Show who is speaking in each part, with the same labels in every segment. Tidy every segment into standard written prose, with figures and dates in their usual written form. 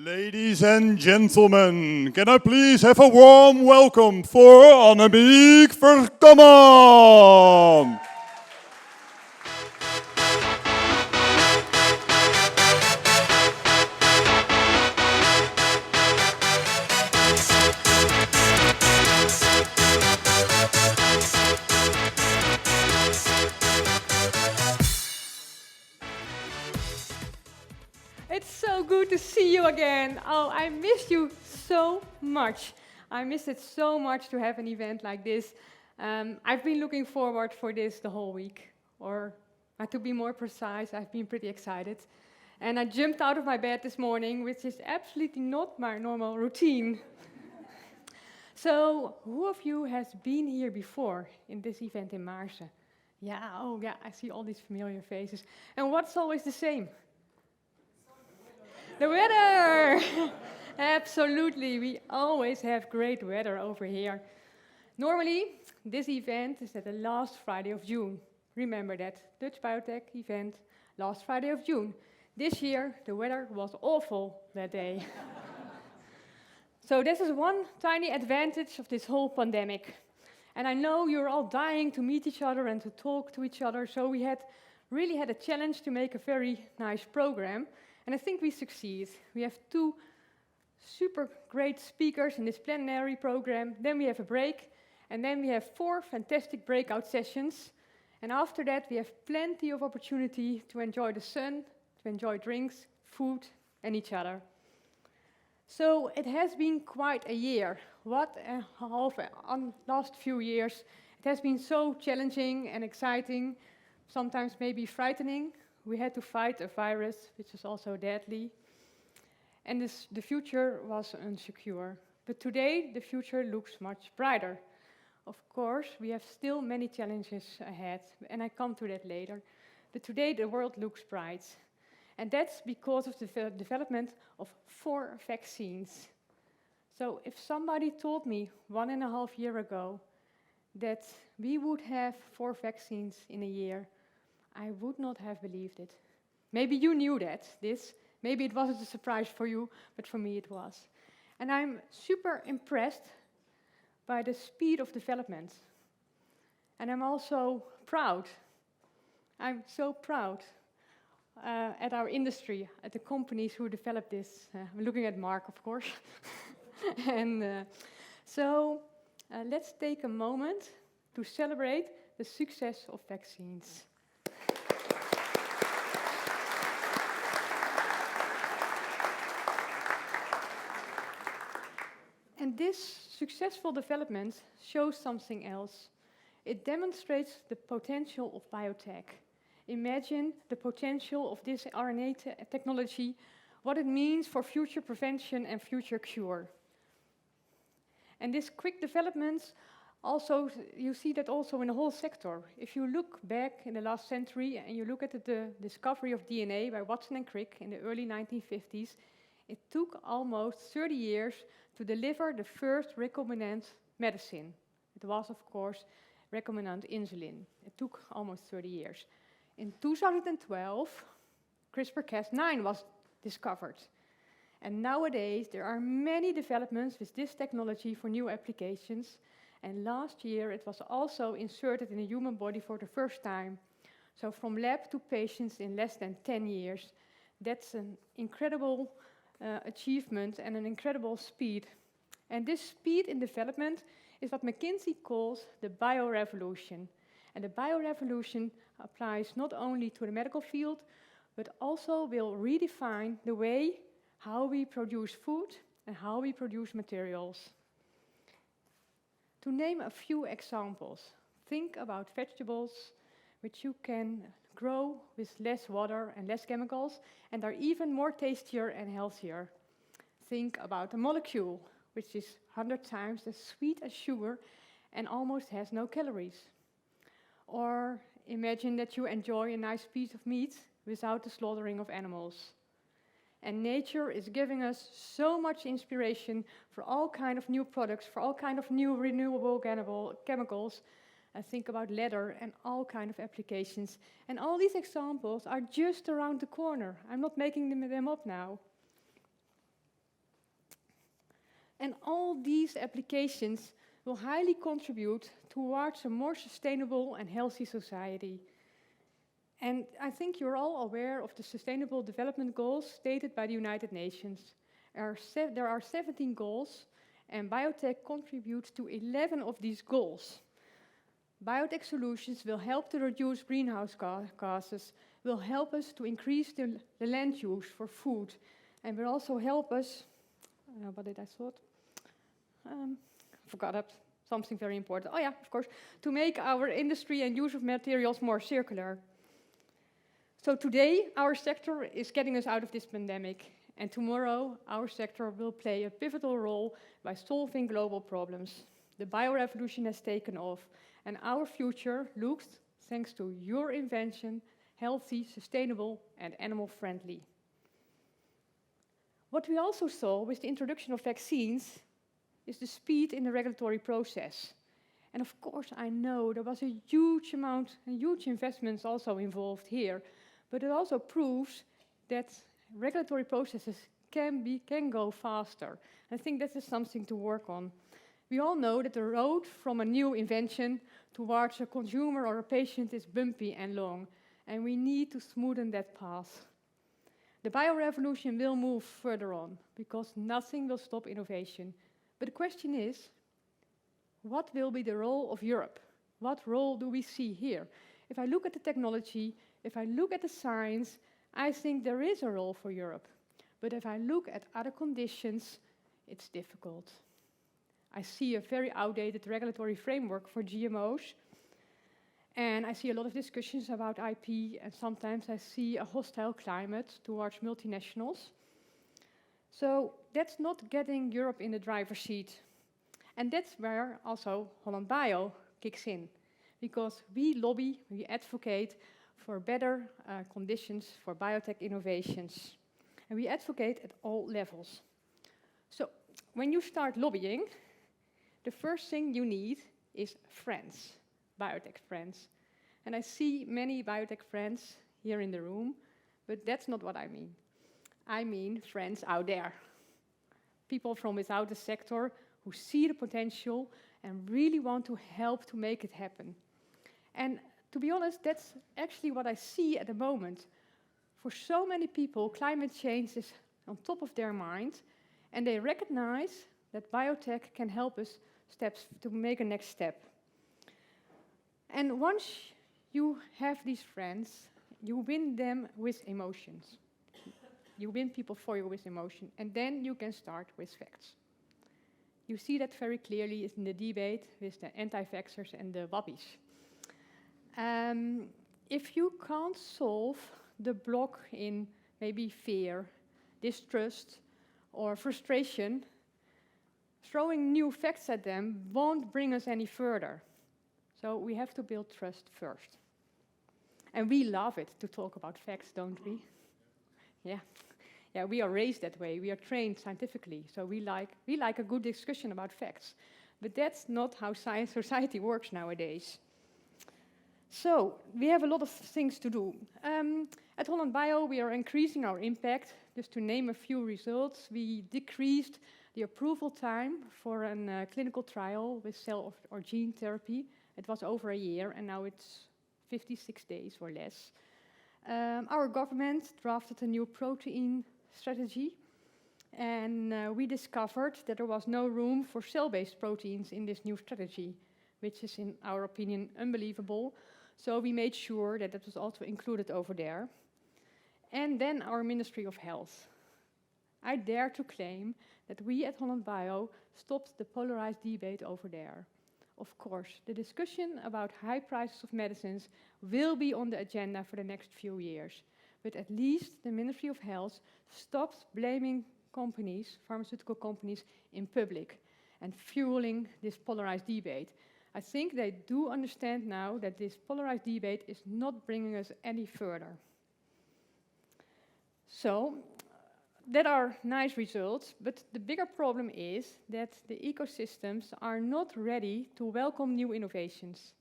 Speaker 1: Ladies and gentlemen, can I please have a warm welcome for Annemiek Verkamman?
Speaker 2: It's so good to see you again. Oh, I missed you so much. I missed it so much to have an event like this. I've been looking forward for this the whole week. Or, to be more precise, I've been pretty excited. And I jumped out of my bed this morning, which is absolutely not my normal routine. So, who of you has been here before in this event in Maarsen? Yeah, oh yeah, I see all these familiar faces. And what's always the same? The weather! Absolutely, we always have great weather over here. Normally, this event is at the last Friday of June. Remember that, Dutch Biotech Event, last Friday of June. This year, the weather was awful that day. So this is one tiny advantage of this whole pandemic. And I know you're all dying to meet each other and to talk to each other, so we really had a challenge to make a very nice program. And I think we succeed. We have 2 super great speakers in this plenary program. Then we have a break. And then we have 4 fantastic breakout sessions. And after that, we have plenty of opportunity to enjoy the sun, to enjoy drinks, food, and each other. So it has been quite a year. What a half, last few years. It has been so challenging and exciting, sometimes maybe frightening. We had to fight a virus, which is also deadly. And the future was unsecure. But today, the future looks much brighter. Of course, we have still many challenges ahead, and I come to that later. But today, the world looks bright. And that's because of the development of 4 vaccines. So if somebody told me 1.5 years ago that we would have 4 vaccines in a year, I would not have believed it. Maybe you knew maybe it wasn't a surprise for you, but for me it was. And I'm super impressed by the speed of development. And I'm also proud. I'm so proud at our industry, at the companies who developed this. I'm looking at Mark, of course. And so let's take a moment to celebrate the success of vaccines. And this successful development shows something else. It demonstrates the potential of biotech. Imagine the potential of this RNA technology, what it means for future prevention and future cure. And this quick development, also, you see that also in the whole sector. If you look back in the last century and you look at the discovery of DNA by Watson and Crick in the early 1950s, it took almost 30 years to deliver the first recombinant medicine. It was, of course, recombinant insulin. It took almost 30 years. In 2012, CRISPR-Cas9 was discovered. And nowadays, there are many developments with this technology for new applications. And last year, it was also inserted in a human body for the first time. So from lab to patients in less than 10 years. That's an incredible achievement and an incredible speed. And this speed in development is what McKinsey calls the biorevolution. And the biorevolution applies not only to the medical field, but also will redefine the way how we produce food and how we produce materials. To name a few examples, think about vegetables which you can grow with less water and less chemicals and are even more tastier and healthier. Think about a molecule which is 100 times as sweet as sugar and almost has no calories. Or imagine that you enjoy a nice piece of meat without the slaughtering of animals. And nature is giving us so much inspiration for all kinds of new products, for all kinds of new renewable chemicals. Think about leather and all kinds of applications. And all these examples are just around the corner. I'm not making them up now. And all these applications will highly contribute towards a more sustainable and healthy society. And I think you're all aware of the Sustainable Development Goals stated by the United Nations. There are 17 goals, and biotech contributes to 11 of these goals. Biotech solutions will help to reduce greenhouse gases, will help us to increase the land use for food, and will also help us, what did I thought? Forgot it, something very important. Oh yeah, of course, to make our industry and use of materials more circular. So today, our sector is getting us out of this pandemic, and tomorrow, our sector will play a pivotal role by solving global problems. The biorevolution has taken off, and our future looks, thanks to your invention, healthy, sustainable, and animal-friendly. What we also saw with the introduction of vaccines is the speed in the regulatory process. And of course, I know there was a huge amount and huge investments also involved here, but it also proves that regulatory processes can go faster. I think that is something to work on. We all know that the road from a new invention towards a consumer or a patient is bumpy and long, and we need to smoothen that path. The biorevolution will move further on, because nothing will stop innovation. But the question is, what will be the role of Europe? What role do we see here? If I look at the technology, if I look at the science, I think there is a role for Europe. But if I look at other conditions, it's difficult. I see a very outdated regulatory framework for GMOs, and I see a lot of discussions about IP, and sometimes I see a hostile climate towards multinationals. So that's not getting Europe in the driver's seat. And that's where also HollandBIO kicks in, because we lobby, we advocate for better conditions for biotech innovations. And we advocate at all levels. So when you start lobbying, the first thing you need is friends, biotech friends. And I see many biotech friends here in the room, but that's not what I mean. I mean friends out there. People from without the sector who see the potential and really want to help to make it happen. And to be honest, that's actually what I see at the moment. For so many people, climate change is on top of their mind, and they recognize that biotech can help us to make a next step. And once you have these friends, you win them with emotions. You win people for you with emotion, and then you can start with facts. You see that very clearly in the debate with the anti-vaxxers and the wabbies. If you can't solve the block in maybe fear, distrust, or frustration, throwing new facts at them won't bring us any further. So we have to build trust first. And we love it to talk about facts, don't we? Yeah, we are raised that way. We are trained scientifically, so we like a good discussion about facts. But that's not how science society works nowadays. So we have a lot of things to do. At HollandBIO, we are increasing our impact. Just to name a few results, we decreased the approval time for a clinical trial with cell or gene therapy. It was over a year, and now it's 56 days or less. Our government drafted a new protein strategy, and we discovered that there was no room for cell-based proteins in this new strategy, which is, in our opinion, unbelievable. So we made sure that it was also included over there. And then our Ministry of Health. I dare to claim that we at HollandBIO stopped the polarized debate over there. Of course, the discussion about high prices of medicines will be on the agenda for the next few years. But at least the Ministry of Health stopped blaming companies, pharmaceutical companies, in public and fueling this polarized debate. I think they do understand now that this polarized debate is not bringing us any further. So, that are nice results, but the bigger problem is that the ecosystems are not ready to welcome new innovations.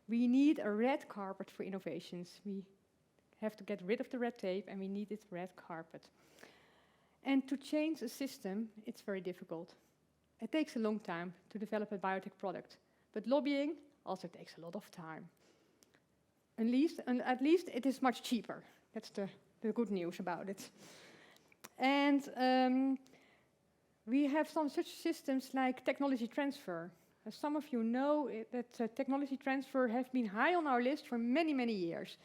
Speaker 2: We need a red carpet for innovations. We have to get rid of the red tape, and we need this red carpet. And to change a system, it's very difficult. It takes a long time to develop a biotech product, but lobbying also takes a lot of time. At least it is much cheaper. That's the good news about it. And we have some such systems like technology transfer. As some of you know, that technology transfer has been high on our list for many, many years.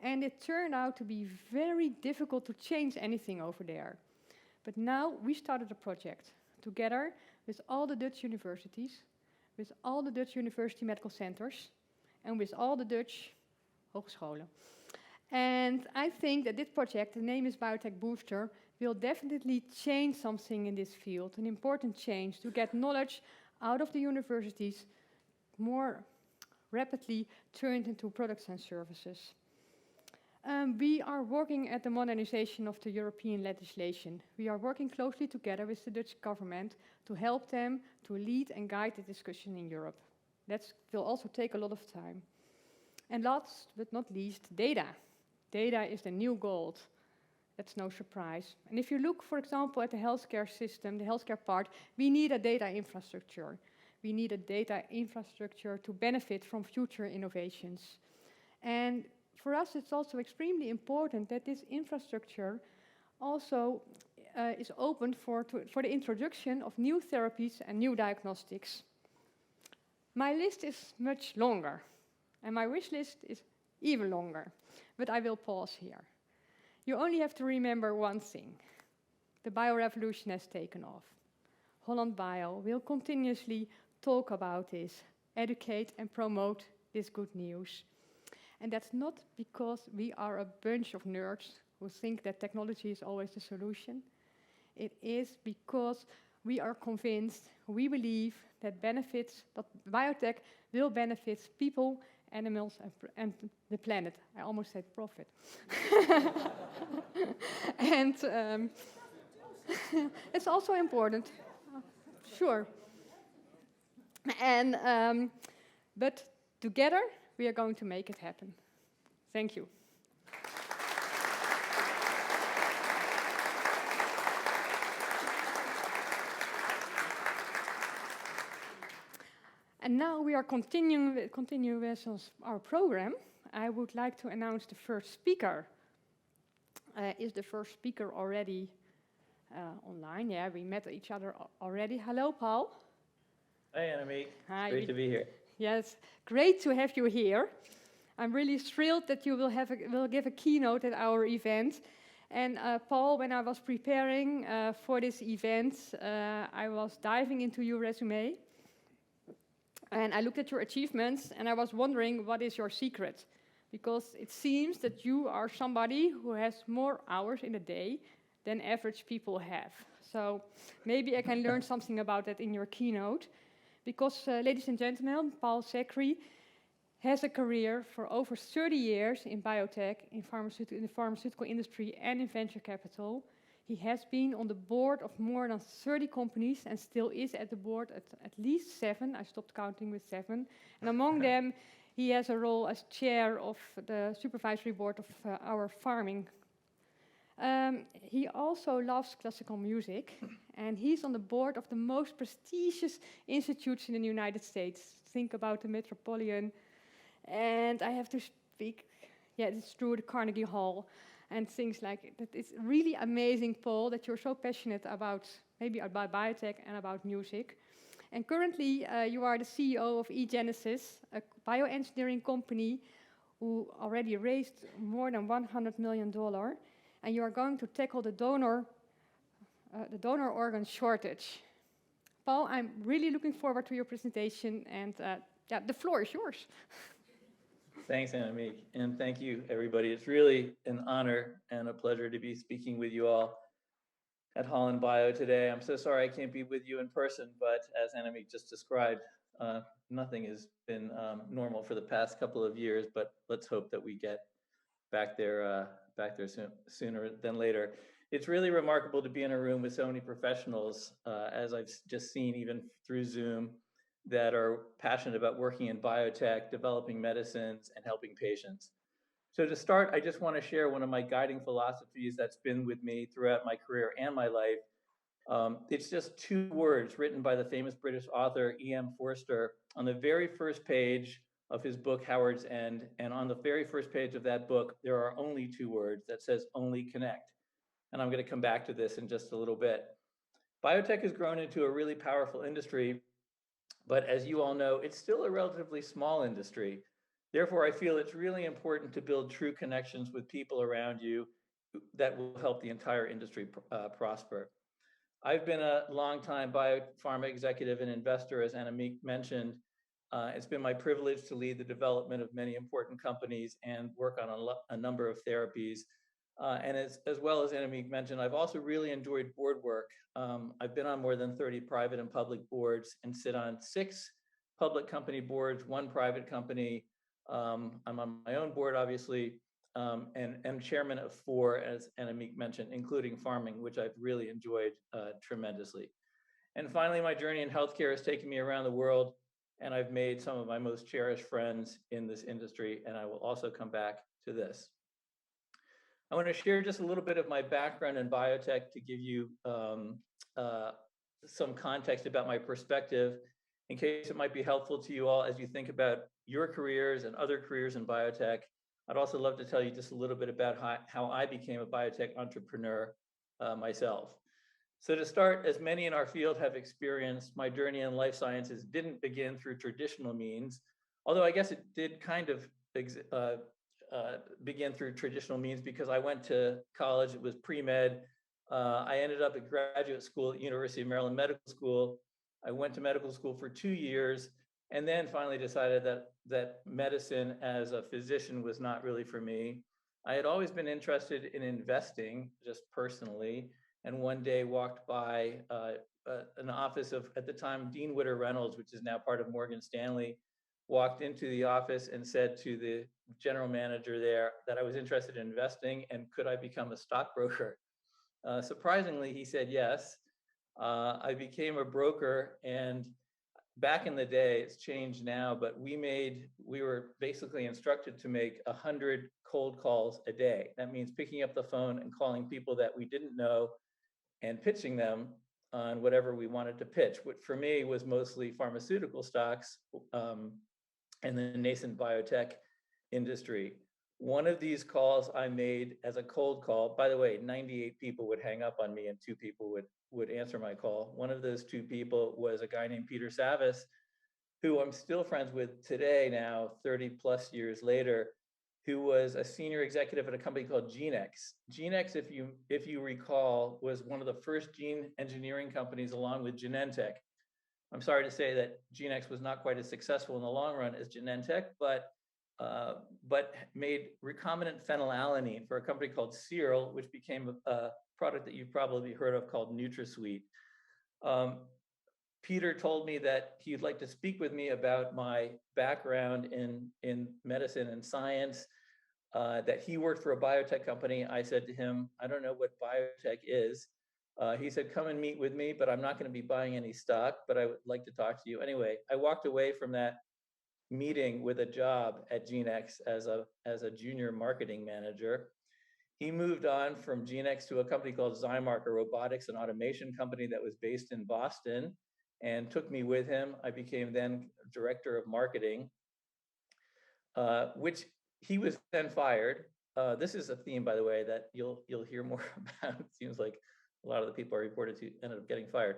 Speaker 2: And it turned out to be very difficult to change anything over there. But now we started a project together with all the Dutch universities, with all the Dutch university medical centers, and with all the Dutch hogescholen. And I think that this project, the name is Biotech Booster, will definitely change something in this field, an important change to get knowledge out of the universities more rapidly turned into products and services. We are working at the modernization of the European legislation. We are working closely together with the Dutch government to help them to lead and guide the discussion in Europe. That will also take a lot of time. And last but not least, data. Data is the new gold. That's no surprise. And if you look, for example, at the healthcare system, the healthcare part, we need a data infrastructure. We need a data infrastructure to benefit from future innovations. And for us, it's also extremely important that this infrastructure also is open for the introduction of new therapies and new diagnostics. My list is much longer, and my wish list is even longer, but I will pause here. You only have to remember one thing. The biorevolution has taken off. HollandBIO will continuously talk about this, educate and promote this good news. And that's not because we are a bunch of nerds who think that technology is always the solution. It is because we are convinced, we believe that biotech will benefit people, animals, and the planet. I almost said profit. And it's also important. Sure. And but together we are going to make it happen. Thank you. And now we are continuing with our program. I would like to announce the first speaker. Is the first speaker already online? Yeah, we met each other already. Hello, Paul.
Speaker 3: Hi, Annemiek.
Speaker 2: Hi.
Speaker 3: Great to be here.
Speaker 2: Yes, great to have you here. I'm really thrilled that you will give a keynote at our event. And Paul, when I was preparing for this event, I was diving into your resume. And I looked at your achievements, and I was wondering, what is your secret? Because it seems that you are somebody who has more hours in a day than average people have. So maybe I can learn something about that in your keynote. Because, ladies and gentlemen, Paul Sekhri has a career for over 30 years in biotech, in the pharmaceutical industry, and in venture capital. He has been on the board of more than 30 companies and still is at the board at least 7. I stopped counting with 7. And among them, he has a role as chair of the supervisory board of our farming. He also loves classical music, and he's on the board of the most prestigious institutes in the United States. Think about the Metropolitan, and I have to speak, yeah, it's true, the Carnegie Hall, and things like that. It's really amazing, Paul, that you're so passionate about biotech and about music. And currently, you are the CEO of eGenesis, a bioengineering company who already raised more than $100 million. And you are going to tackle the donor organ shortage. Paul, I'm really looking forward to your presentation, and yeah, the floor is yours.
Speaker 3: Thanks, Annemiek, and thank you, everybody. It's really an honor and a pleasure to be speaking with you all at HollandBIO today. I'm so sorry I can't be with you in person, but as Annemiek just described, nothing has been normal for the past couple of years, but let's hope that we get back there sooner than later. It's really remarkable to be in a room with so many professionals, as I've just seen even through Zoom, that are passionate about working in biotech, developing medicines, and helping patients. So to start, I just want to share one of my guiding philosophies that's been with me throughout my career and my life, It's just 2 words written by the famous British author E.M. Forster on the very first page of his book, Howard's End. And on the very first page of that book, there are only 2 words that says only connect. And I'm going to come back to this in just a little bit. Biotech has grown into a really powerful industry, but as you all know, it's still a relatively small industry. Therefore, I feel it's really important to build true connections with people around you that will help the entire industry prosper. I've been a longtime biopharma executive and investor, as Annemiek mentioned. It's been my privilege to lead the development of many important companies and work on a number of therapies. And as well as Annemiek mentioned, I've also really enjoyed board work. I've been on more than 30 private and public boards and sit on 6 public company boards, 1 private company. I'm on my own board, obviously, and am chairman of 4, as Annemiek mentioned, including farming, which I've really enjoyed tremendously. And finally, my journey in healthcare has taken me around the world, and I've made some of my most cherished friends in this industry, and I will also come back to this. I want to share just a little bit of my background in biotech to give you some context about my perspective in case it might be helpful to you all as you think about your careers and other careers in biotech. I'd also love to tell you just a little bit about how I became a biotech entrepreneur myself. So to start, as many in our field have experienced, my journey in life sciences didn't begin through traditional means, although I guess it did kind of begin through traditional means because I went to college. It was pre-med. I ended up at graduate school at University of Maryland Medical School. I went to medical school for 2 years and then finally decided that medicine as a physician was not really for me. I had always been interested in investing just personally, and one day walked by an office of, at the time, Dean Witter Reynolds, which is now part of Morgan Stanley, walked into the office and said to the general manager there that I was interested in investing and could I become a stockbroker. Surprisingly, he said yes. I became a broker, and back in the day, it's changed now, but we were basically instructed to make 100 cold calls a day. That means picking up the phone and calling people that we didn't know and pitching them on whatever we wanted to pitch, which for me was mostly pharmaceutical stocks and the nascent biotech industry. One of these calls I made as a cold call, by the way, 98 people would hang up on me and 2 people would answer my call. One of those 2 people was a guy named Peter Savas, who I'm still friends with today now, 30 plus years later, who was a senior executive at a company called eGenesis. eGenesis, if you recall, was one of the first gene engineering companies along with Genentech. I'm sorry to say that eGenesis was not quite as successful in the long run as Genentech, but made recombinant phenylalanine for a company called Searle, which became a product that you've probably heard of called NutraSweet. Peter told me that he'd like to speak with me about my background in medicine and science, that he worked for a biotech company. I said to him, I don't know what biotech is. He said, come and meet with me, but I'm not going to be buying any stock, but I would like to talk to you. Anyway, I walked away from that meeting with a job at eGenesis as a junior marketing manager. He moved on from eGenesis to a company called Zymark, a robotics and automation company that was based in Boston, and took me with him. I became then director of marketing, which he was then fired. This is a theme, by the way, that you'll hear more about. It seems like a lot of the people are reported to ended up getting fired.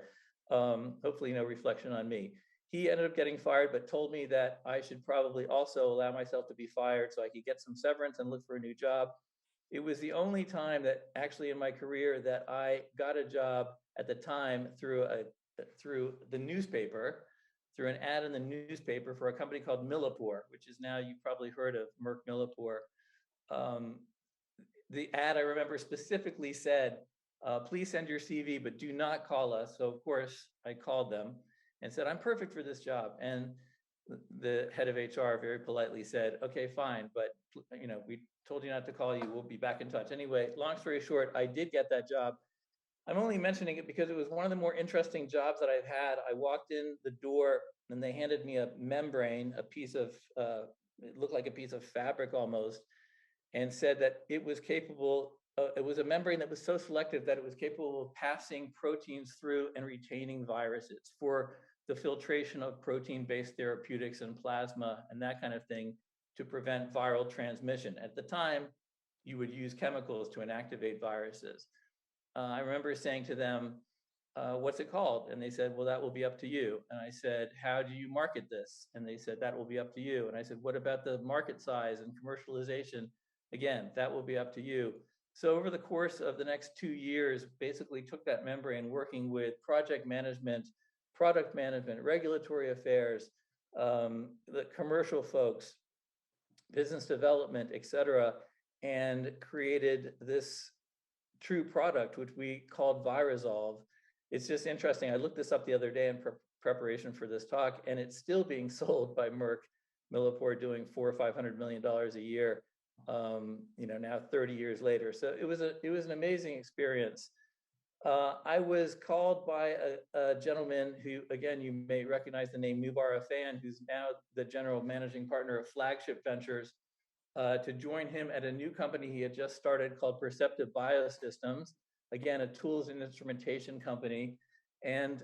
Speaker 3: Hopefully no reflection on me. He ended up getting fired, but told me that I should probably also allow myself to be fired so I could get some severance and look for a new job. It was the only time that actually in my career that I got a job at the time through the newspaper, through an ad in the newspaper for a company called Millipore, which is now, you've probably heard of Merck Millipore. The ad, I remember, specifically said, please send your CV, but do not call us. So of course I called them and said, I'm perfect for this job. And the head of HR very politely said, okay, fine, but we told you not to call you. We'll be back in touch. Anyway, long story short, I did get that job. I'm only mentioning it because it was one of the more interesting jobs that I've had. I walked in the door and they handed me a membrane, a piece of, it looked like a piece of fabric almost, and said that it was capable it was a membrane that was so selective that it was capable of passing proteins through and retaining viruses for the filtration of protein-based therapeutics and plasma and that kind of thing to prevent viral transmission. At the time, you would use chemicals to inactivate viruses. I remember saying to them, what's it called? And they said, well, that will be up to you. And I said, how do you market this? And they said, that will be up to you. And I said, what about the market size and commercialization? Again, that will be up to you. So over the course of the next 2 years, basically took that membrane working with project management, product management, regulatory affairs, the commercial folks, business development, et cetera, and created this true product, which we called Viresolve. It's just interesting. I looked this up the other day in preparation for this talk, and it's still being sold by Merck Millipore, doing $400 or $500 million a year. Now 30 years later. So it was an amazing experience. I was called by a gentleman who, again, you may recognize the name Mubar Afan, who's now the general managing partner of Flagship Ventures, to join him at a new company he had just started called Perceptive Biosystems, again, a tools and instrumentation company, and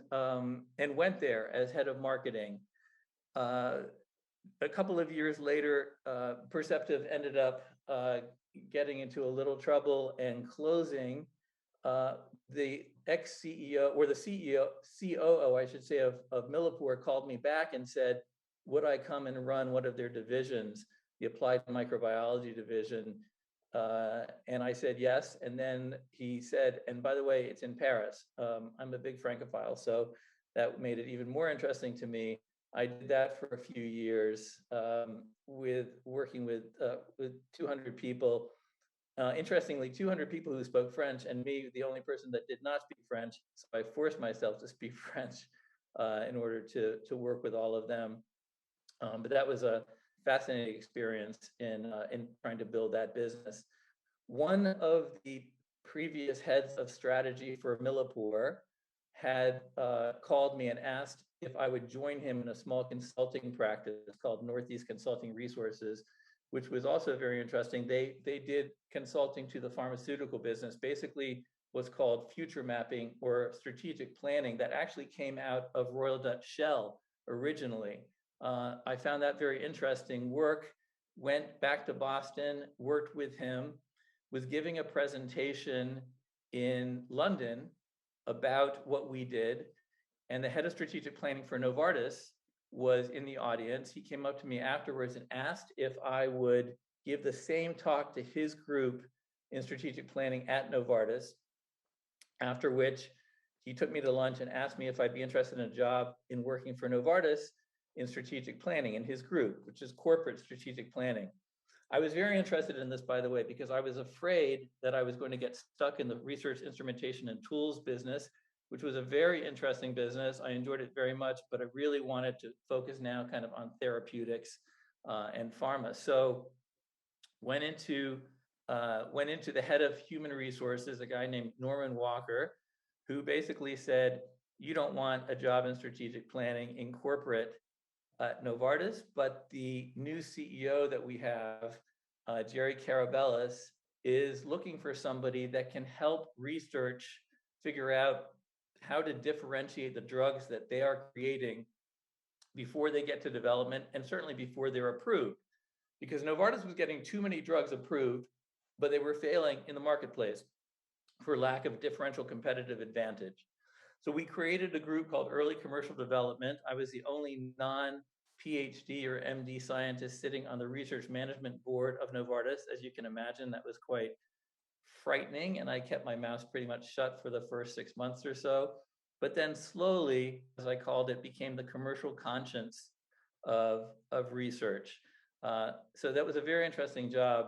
Speaker 3: went there as head of marketing. A couple of years later, Perceptive ended up getting into a little trouble and closing. The ex-CEO, or the COO, I should say, of Millipore called me back and said, would I come and run one of their divisions, the Applied Microbiology division? And I said yes. And then he said, and by the way, it's in Paris. I'm a big Francophile, so that made it even more interesting to me. I did that for a few years, working with 200 people. Interestingly, 200 people who spoke French, and me, the only person that did not speak French. So I forced myself to speak French in order to work with all of them. But that was a fascinating experience in trying to build that business. One of the previous heads of strategy for Millipore had called me and asked if I would join him in a small consulting practice called Northeast Consulting Resources, which was also very interesting. They did consulting to the pharmaceutical business, basically what's called future mapping or strategic planning that actually came out of Royal Dutch Shell originally. I found that very interesting work, went back to Boston, worked with him, was giving a presentation in London about what we did. And the head of strategic planning for Novartis was in the audience. He came up to me afterwards and asked if I would give the same talk to his group in strategic planning at Novartis, after which he took me to lunch and asked me if I'd be interested in a job in working for Novartis in strategic planning in his group, which is corporate strategic planning. I was very interested in this, by the way, because I was afraid that I was going to get stuck in the research, instrumentation, and tools business, which was a very interesting business. I enjoyed it very much, but I really wanted to focus now kind of on therapeutics and pharma. So went into the head of human resources, a guy named Norman Walker, who basically said, you don't want a job in strategic planning in corporate at Novartis, but the new CEO that we have, Jerry Carabellis, is looking for somebody that can help research figure out how to differentiate the drugs that they are creating before they get to development, and certainly before they're approved. Because Novartis was getting too many drugs approved, but they were failing in the marketplace for lack of differential competitive advantage. So we created a group called Early Commercial Development. I was the only non-PhD or MD scientist sitting on the research management board of Novartis. As you can imagine, that was quite frightening, and I kept my mouth pretty much shut for the first 6 months or so. But then slowly, as I called it, became the commercial conscience of research. So that was a very interesting job.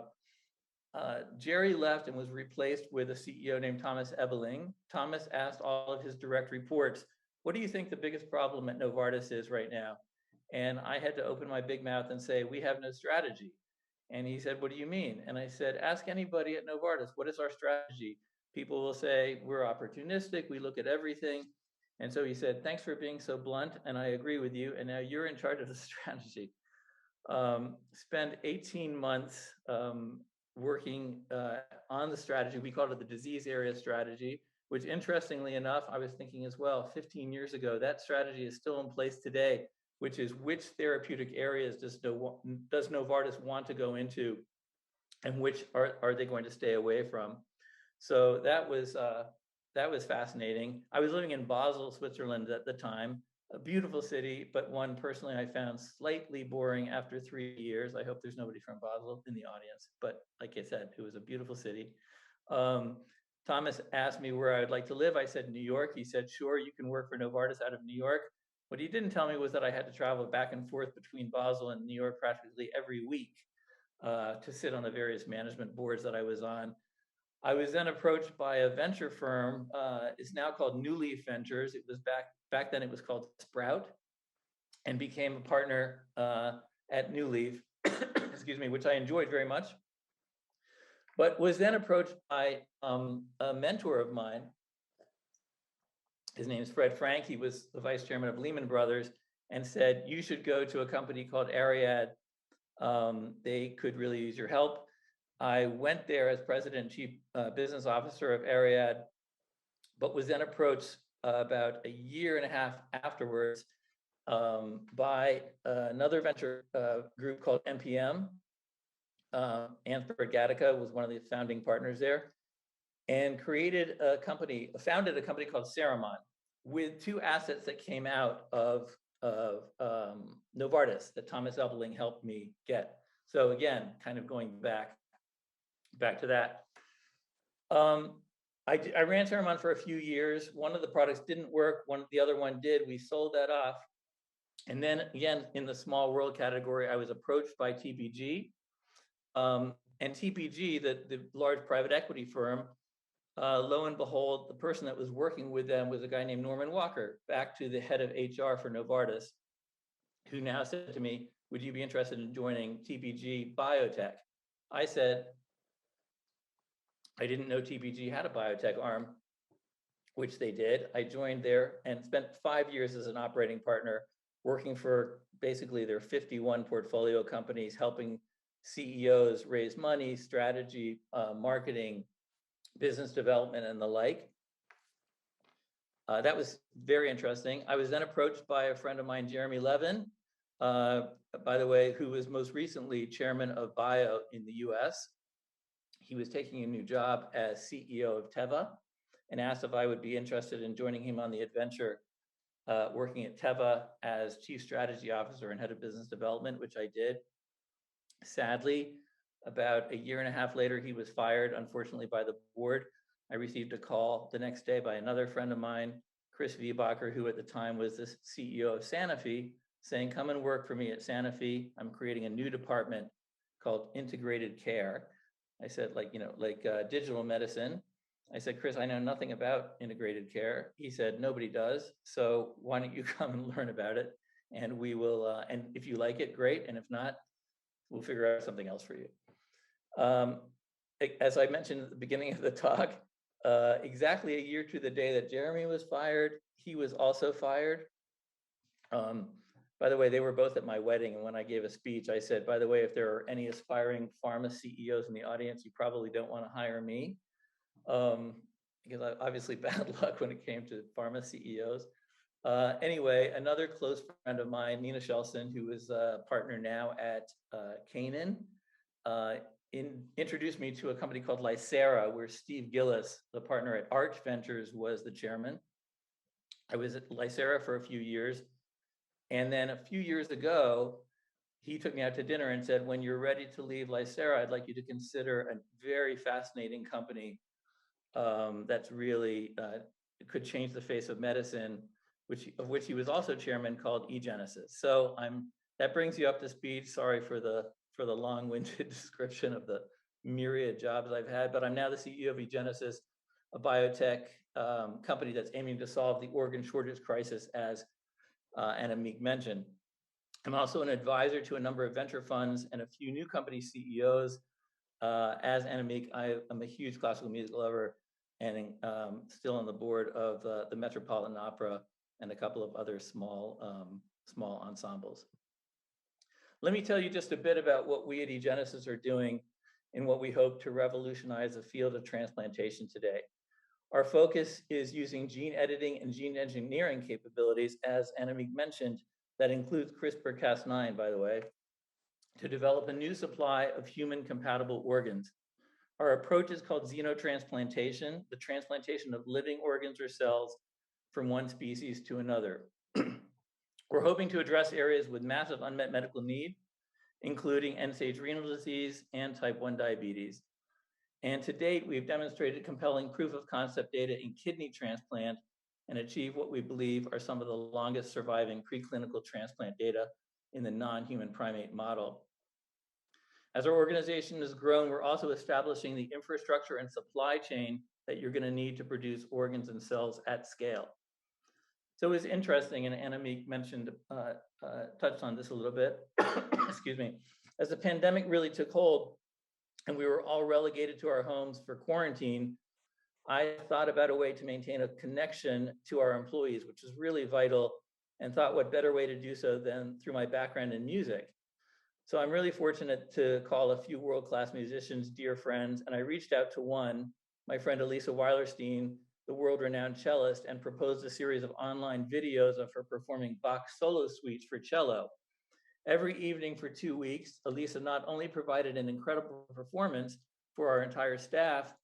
Speaker 3: Jerry left and was replaced with a CEO named Thomas Ebeling. Thomas asked all of his direct reports, what do you think the biggest problem at Novartis is right now? And I had to open my big mouth and say, we have no strategy. And he said, what do you mean? And I said, ask anybody at Novartis, what is our strategy? People will say, we're opportunistic, we look at everything. And so he said, thanks for being so blunt, and I agree with you, and now you're in charge of the strategy. Spent 18 months working on the strategy. We called it the disease area strategy, which interestingly enough, I was thinking as well, 15 years ago, that strategy is still in place today, which is which therapeutic areas does Novartis want to go into and which are they going to stay away from? So that was fascinating. I was living in Basel, Switzerland at the time, a beautiful city, but one personally I found slightly boring after 3 years. I hope there's nobody from Basel in the audience, but like I said, it was a beautiful city. Thomas asked me where I would like to live. I said New York. He said, sure, you can work for Novartis out of New York. What he didn't tell me was that I had to travel back and forth between Basel and New York practically every week to sit on the various management boards that I was on. I was then approached by a venture firm. It's now called New Leaf Ventures. It was back then it was called Sprout, and became a partner at New Leaf, excuse me, which I enjoyed very much. But was then approached by a mentor of mine. His name is Fred Frank. He was the vice chairman of Lehman Brothers, and said, you should go to a company called Ariad. They could really use your help. I went there as president and chief business officer of Ariad, but was then approached about a year and a half afterwards by another venture group called MPM. Anthony Gattaca was one of the founding partners there, and founded a company called Ceramon with two assets that came out of Novartis that Thomas Elbeling helped me get. So again, kind of going back to that. I ran Ceramon for a few years. One of the products didn't work. The other one did. We sold that off. And then again, in the small world category, I was approached by TPG. And TPG, the large private equity firm, lo and behold, the person that was working with them was a guy named Norman Walker, back to the head of HR for Novartis, who now said to me, would you be interested in joining TPG Biotech? I said, I didn't know TPG had a biotech arm, which they did. I joined there and spent 5 years as an operating partner, working for basically their 51 portfolio companies, helping CEOs raise money, strategy, marketing, business development, and the like. That was very interesting. I was then approached by a friend of mine, Jeremy Levin, by the way, who was most recently chairman of Bio in the US. He was taking a new job as CEO of Teva, and asked if I would be interested in joining him on the adventure, working at Teva as chief strategy officer and head of business development, which I did. Sadly, about a year and a half later, he was fired, unfortunately, by the board. I received a call the next day by another friend of mine, Chris Wiebacher, who at the time was the CEO of Sanofi, saying, come and work for me at Sanofi. I'm creating a new department called Integrated Care. I said, like digital medicine. I said, Chris, I know nothing about integrated care. He said, nobody does. So why don't you come and learn about it? And we will, and if you like it, great. And if not, we'll figure out something else for you. As I mentioned at the beginning of the talk, exactly a year to the day that Jeremy was fired, he was also fired. By the way, they were both at my wedding, and when I gave a speech, I said, by the way, if there are any aspiring pharma CEOs in the audience, you probably don't want to hire me, because obviously bad luck when it came to pharma CEOs. Anyway, another close friend of mine, Nina Shelson, who is a partner now at Canaan, introduced me to a company called Lycera, where Steve Gillis, the partner at Arch Ventures, was the chairman. I was at Lycera for a few years. And then a few years ago, he took me out to dinner and said, when you're ready to leave Lycera, I'd like you to consider a very fascinating company that's really could change the face of medicine, of which he was also chairman, called eGenesis. So that brings you up to speed. Sorry for the long-winded description of the myriad jobs I've had, but I'm now the CEO of eGenesis, a biotech company that's aiming to solve the organ shortage crisis, as Annemiek mentioned. I'm also an advisor to a number of venture funds and a few new company CEOs. As Annemiek, I am a huge classical music lover, and still on the board of the Metropolitan Opera and a couple of other small ensembles. Let me tell you just a bit about what we at eGenesis are doing in what we hope to revolutionize the field of transplantation today. Our focus is using gene editing and gene engineering capabilities, as Annemiek mentioned, that includes CRISPR-Cas9, by the way, to develop a new supply of human-compatible organs. Our approach is called xenotransplantation, the transplantation of living organs or cells from one species to another. We're hoping to address areas with massive unmet medical need, including end-stage renal disease and type 1 diabetes. And to date, we've demonstrated compelling proof of concept data in kidney transplant and achieved what we believe are some of the longest surviving preclinical transplant data in the non-human primate model. As our organization has grown, we're also establishing the infrastructure and supply chain that you're going to need to produce organs and cells at scale. So it's interesting, and Annemiek mentioned, touched on this a little bit, excuse me, as the pandemic really took hold and we were all relegated to our homes for quarantine, I thought about a way to maintain a connection to our employees, which is really vital, and thought what better way to do so than through my background in music. So I'm really fortunate to call a few world-class musicians, dear friends, and I reached out to one, my friend Elisa Weilerstein, the world-renowned cellist, and proposed a series of online videos of her performing Bach solo suites for cello. Every evening for 2 weeks, Elisa not only provided an incredible performance for our entire staff,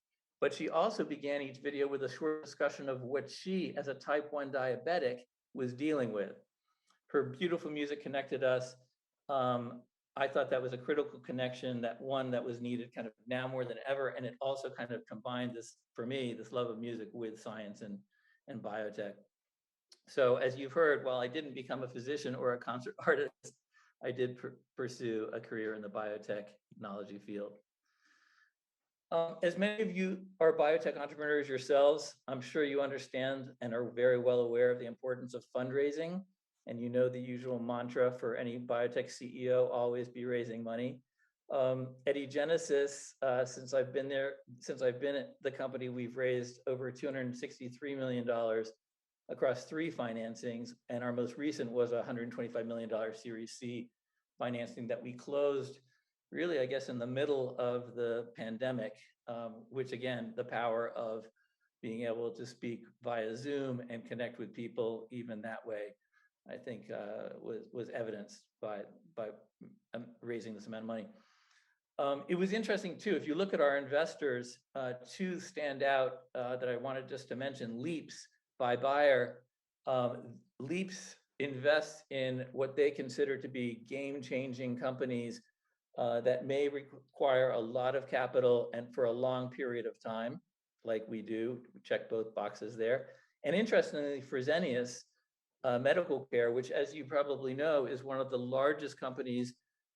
Speaker 3: but she also began each video with a short discussion of what she, as a type 1 diabetic, was dealing with. Her beautiful music connected us. I thought that was a critical connection, that one that was needed kind of now more than ever. And it also kind of combined this, for me, this love of music with science and biotech. So as you've heard, while I didn't become a physician or a concert artist, I did pursue a career in the biotechnology field. As many of you are biotech entrepreneurs yourselves, I'm sure you understand and are very well aware of the importance of fundraising. And you know the usual mantra for any biotech CEO, always be raising money. At eGenesis, since I've been at the company, we've raised over $263 million across 3 financings. And our most recent was a $125 million Series C financing that we closed really, I guess, in the middle of the pandemic, which again, the power of being able to speak via Zoom and connect with people even that way, I think was evidenced by raising this amount of money. It was interesting too, if you look at our investors, 2 stand out that I wanted just to mention. Leaps by Bayer. Leaps invests in what they consider to be game-changing companies that may require a lot of capital and for a long period of time, like we do. We check both boxes there. And interestingly, Fresenius Medical Care, which, as you probably know, is one of the largest companies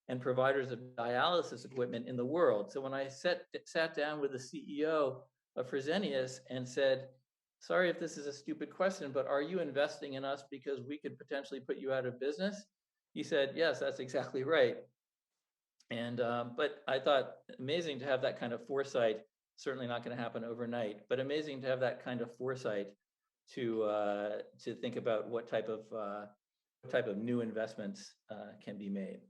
Speaker 3: and providers of dialysis equipment in the world. So when I sat down with the CEO of Fresenius and said, sorry if this is a stupid question, but are you investing in us because we could potentially put you out of business? He said, yes, that's exactly right. And but I thought amazing to have that kind of foresight. Certainly not going to happen overnight, but amazing to have that kind of foresight to think about what type of new investments can be made.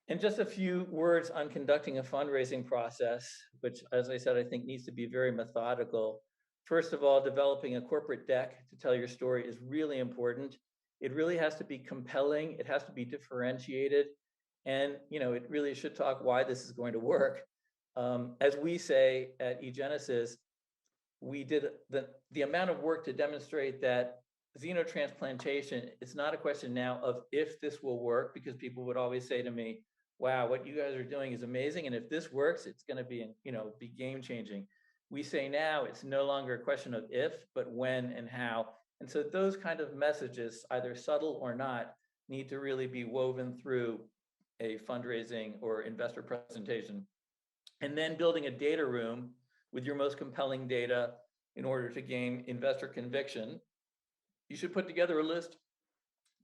Speaker 3: And just a few words on conducting a fundraising process, which, as I said, I think needs to be very methodical. First of all, developing a corporate deck to tell your story is really important. It really has to be compelling. It has to be differentiated. And, it really should talk why this is going to work. As we say at eGenesis, we did the amount of work to demonstrate that xenotransplantation, it's not a question now of if this will work, because people would always say to me, wow, what you guys are doing is amazing. And if this works, it's going to be, be game changing. We say now it's no longer a question of if, but when and how. And so those kind of messages, either subtle or not, need to really be woven through a fundraising or investor presentation. And then building a data room with your most compelling data in order to gain investor conviction. You should put together a list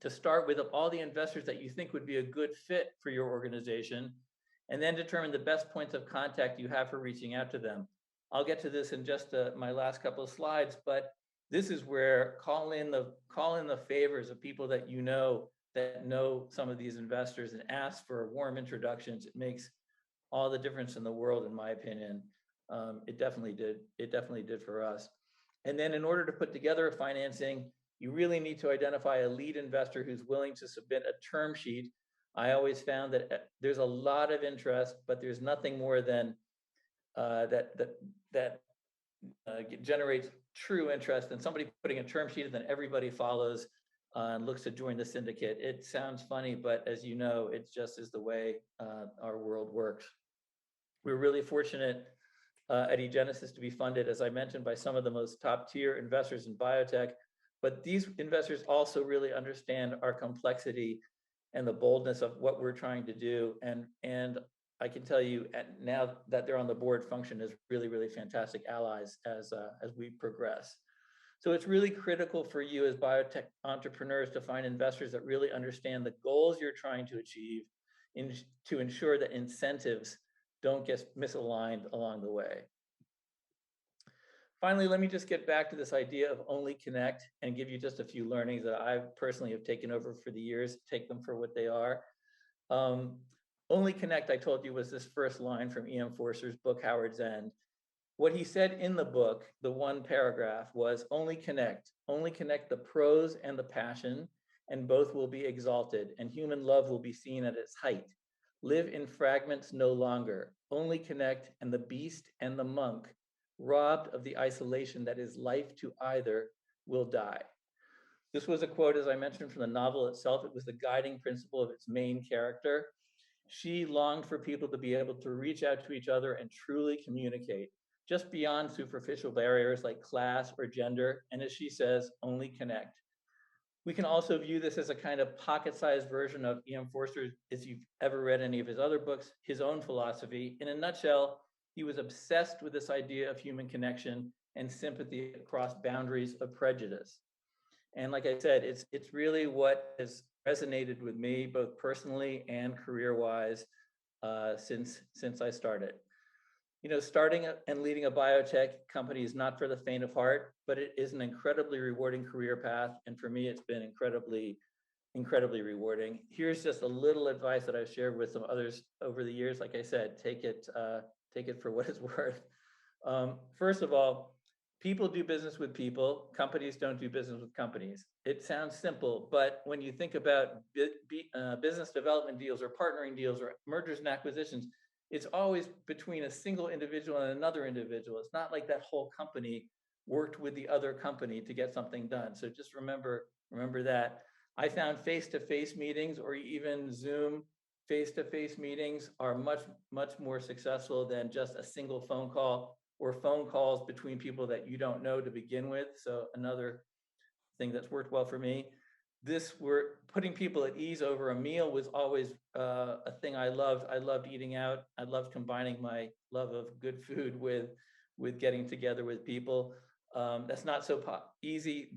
Speaker 3: to start with of all the investors that you think would be a good fit for your organization, and then determine the best points of contact you have for reaching out to them. I'll get to this in just my last couple of slides, but this is where call in the favors of people that you know that know some of these investors and ask for warm introductions. It makes all the difference in the world, in my opinion. It definitely did. It definitely did for us. And then in order to put together a financing, you really need to identify a lead investor who's willing to submit a term sheet. I always found that there's a lot of interest, but there's nothing more than that generates true interest, and somebody putting a term sheet and then everybody follows and looks to join the syndicate. It sounds funny, but as you know, it just is the way our world works. We're really fortunate at eGenesis to be funded, as I mentioned, by some of the most top tier investors in biotech, but these investors also really understand our complexity and the boldness of what we're trying to do. And I can tell you now that they're on the board, function as really, really fantastic allies as we progress. So it's really critical for you as biotech entrepreneurs to find investors that really understand the goals you're trying to achieve to ensure that incentives don't get misaligned along the way. Finally, let me just get back to this idea of only connect and give you just a few learnings that I personally have taken over for the years, take them for what they are. Only connect, I told you, was this first line from E.M. Forster's book, Howard's End. What he said in the book, the one paragraph, was only connect the prose and the passion, and both will be exalted, and human love will be seen at its height. Live in fragments no longer, only connect, and the beast and the monk, robbed of the isolation that is life to either, will die. This was a quote, as I mentioned, from the novel itself. It was the guiding principle of its main character. She longed for people to be able to reach out to each other and truly communicate, just beyond superficial barriers like class or gender, and as she says, only connect. We can also view this as a kind of pocket-sized version of E.M. Forster's, if you've ever read any of his other books, his own philosophy. In a nutshell, he was obsessed with this idea of human connection and sympathy across boundaries of prejudice. And like I said, it's really what has resonated with me, both personally and career-wise, since I started. You know, starting and leading a biotech company is not for the faint of heart, but it is an incredibly rewarding career path. And for me, it's been incredibly rewarding. Here's just a little advice that I've shared with some others over the years. Like I said, take it for what it's worth. First of all, people do business with people. Companies don't do business with companies. It sounds simple, but when you think about business development deals or partnering deals or mergers and acquisitions, it's always between a single individual and another individual. It's not like that whole company worked with the other company to get something done. So just remember that. I found face-to-face meetings or even Zoom face-to-face meetings are much, much more successful than just a single phone call or phone calls between people that you don't know to begin with. So another thing that's worked well for me. We're putting people at ease over a meal was always a thing I loved. I loved eating out. I loved combining my love of good food with getting together with people. That's not so easy.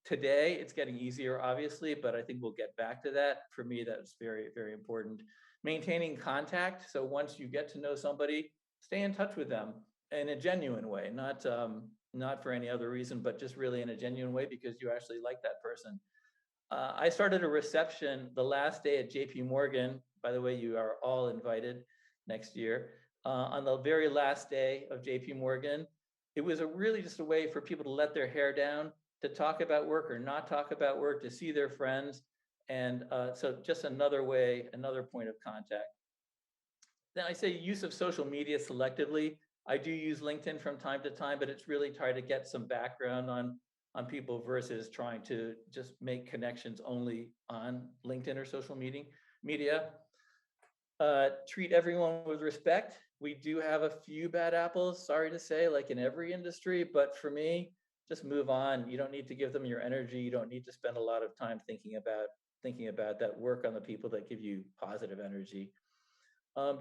Speaker 3: Today, it's getting easier, obviously, but I think we'll get back to that. For me, that's very, very important. Maintaining contact. So once you get to know somebody, stay in touch with them in a genuine way, not for any other reason, but just really in a genuine way because you actually like that person. I started a reception the last day at JP Morgan. By the way, you are all invited next year. On the very last day of JP Morgan, it was really just a way for people to let their hair down, to talk about work or not talk about work, to see their friends. And so just another point of contact. Then I say use of social media selectively. I do use LinkedIn from time to time, but it's really trying to get some background on people versus trying to just make connections only on LinkedIn or social media. Treat everyone with respect. We do have a few bad apples, sorry to say, like in every industry, but for me, just move on. You don't need to give them your energy. You don't need to spend a lot of time thinking about that. Work on the people that give you positive energy.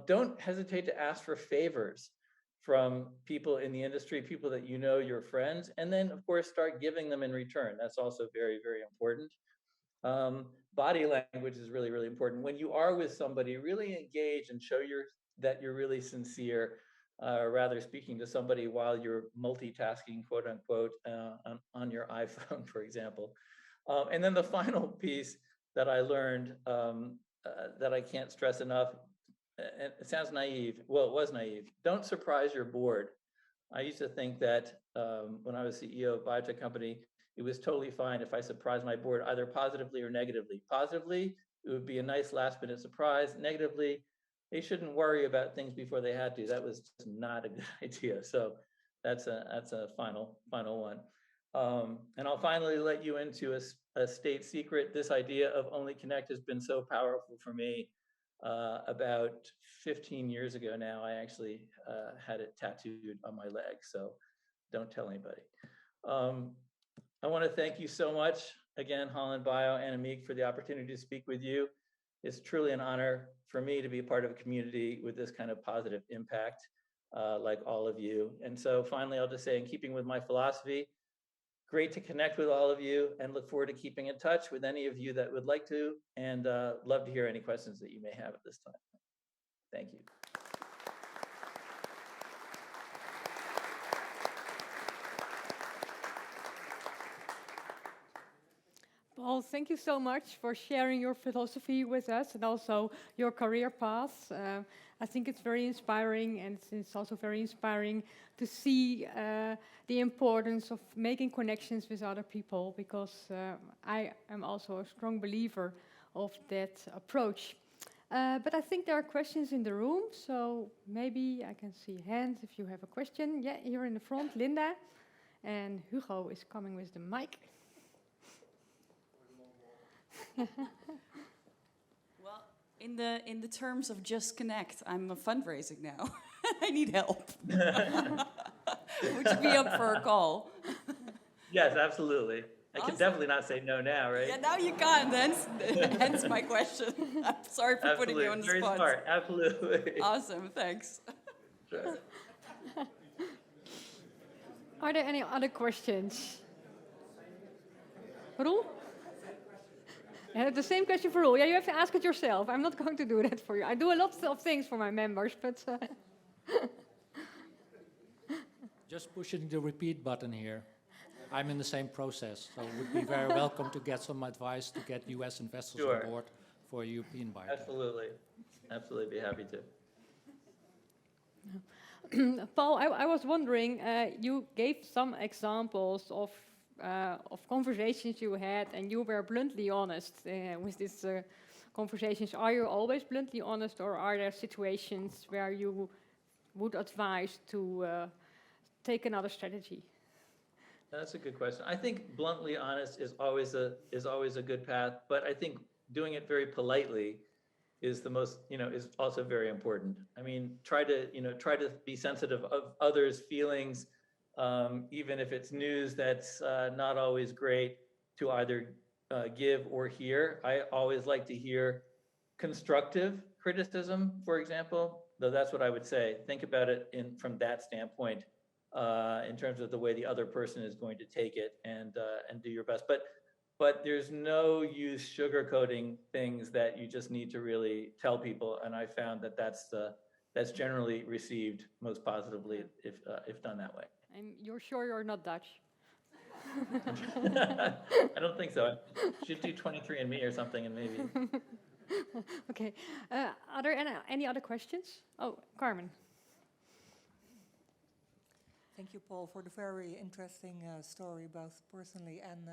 Speaker 3: Don't hesitate to ask for favors from people in the industry, people that you know, your friends, and then of course start giving them in return. That's also very, very important. Body language is really, really important. When you are with somebody, really engage and show that you're really sincere, rather speaking to somebody while you're multitasking, quote unquote, on your iPhone, for example. And then the final piece that I learned that I can't stress enough. And it sounds naive. Well, it was naive. Don't surprise your board. I used to think that when I was CEO of a biotech company, it was totally fine if I surprised my board either positively or negatively. Positively, it would be a nice last minute surprise. Negatively, they shouldn't worry about things before they had to. That was just not a good idea. So that's a final one. And I'll finally let you into a state secret. This idea of Only Connect has been so powerful for me. About 15 years ago now, I actually had it tattooed on my leg, so don't tell anybody. I want to thank you so much again, HollandBIO, Annemiek, for the opportunity to speak with you. It's truly an honor for me to be a part of a community with this kind of positive impact, like all of you. And so finally, I'll just say, in keeping with my philosophy, great to connect with all of you, and look forward to keeping in touch with any of you that would like to, and love to hear any questions that you may have at this time. Thank you.
Speaker 2: Paul, thank you so much for sharing your philosophy with us and also your career path. I think it's very inspiring, and it's also very inspiring to see the importance of making connections with other people, because I am also a strong believer of that approach. But I think there are questions in the room, so maybe I can see hands if you have a question. Yeah, here in the front, Linda, and Hugo is coming with the mic.
Speaker 4: Well, in the terms of Just Connect, I'm fundraising now. I need help. Would you be up for a call?
Speaker 3: Yes, absolutely. I
Speaker 4: Awesome.
Speaker 3: can definitely not say no now, right?
Speaker 4: Yeah, now you can't. Hence my question. I'm sorry for putting you on the
Speaker 3: Very
Speaker 4: spot.
Speaker 3: smart. Absolutely.
Speaker 4: Awesome, thanks.
Speaker 3: Sure.
Speaker 2: Are there any other questions? Roel? The same question for Roel. Yeah, you have to ask it yourself. I'm not going to do that for you. I do a lot of things for my members, but...
Speaker 5: Just pushing the repeat button here. I'm in the same process, so it would be very welcome to get some advice to get US investors
Speaker 3: Sure.
Speaker 5: on board for European biotech.
Speaker 3: Absolutely. Absolutely, be happy to.
Speaker 2: Paul, I was wondering, you gave some examples of conversations you had, and you were bluntly honest with these conversations. Are you always bluntly honest, or are there situations where you would advise to take another strategy?
Speaker 3: That's a good question. I think bluntly honest is always a good path, but I think doing it very politely is the most, is also very important. I mean, try to be sensitive of others' feelings, even if it's news that's not always great to either give or hear. I always like to hear constructive criticism, for example, though that's what I would say. Think about it from that standpoint, in terms of the way the other person is going to take it, and do your best. But there's no use sugarcoating things that you just need to really tell people, and I found that that's generally received most positively if done that way.
Speaker 2: And you're sure you're not Dutch?
Speaker 3: I don't think so. I should do 23andMe or something, and maybe.
Speaker 2: Okay. Are there any other questions? Oh, Carmen.
Speaker 6: Thank you, Paul, for the very interesting story, both personally and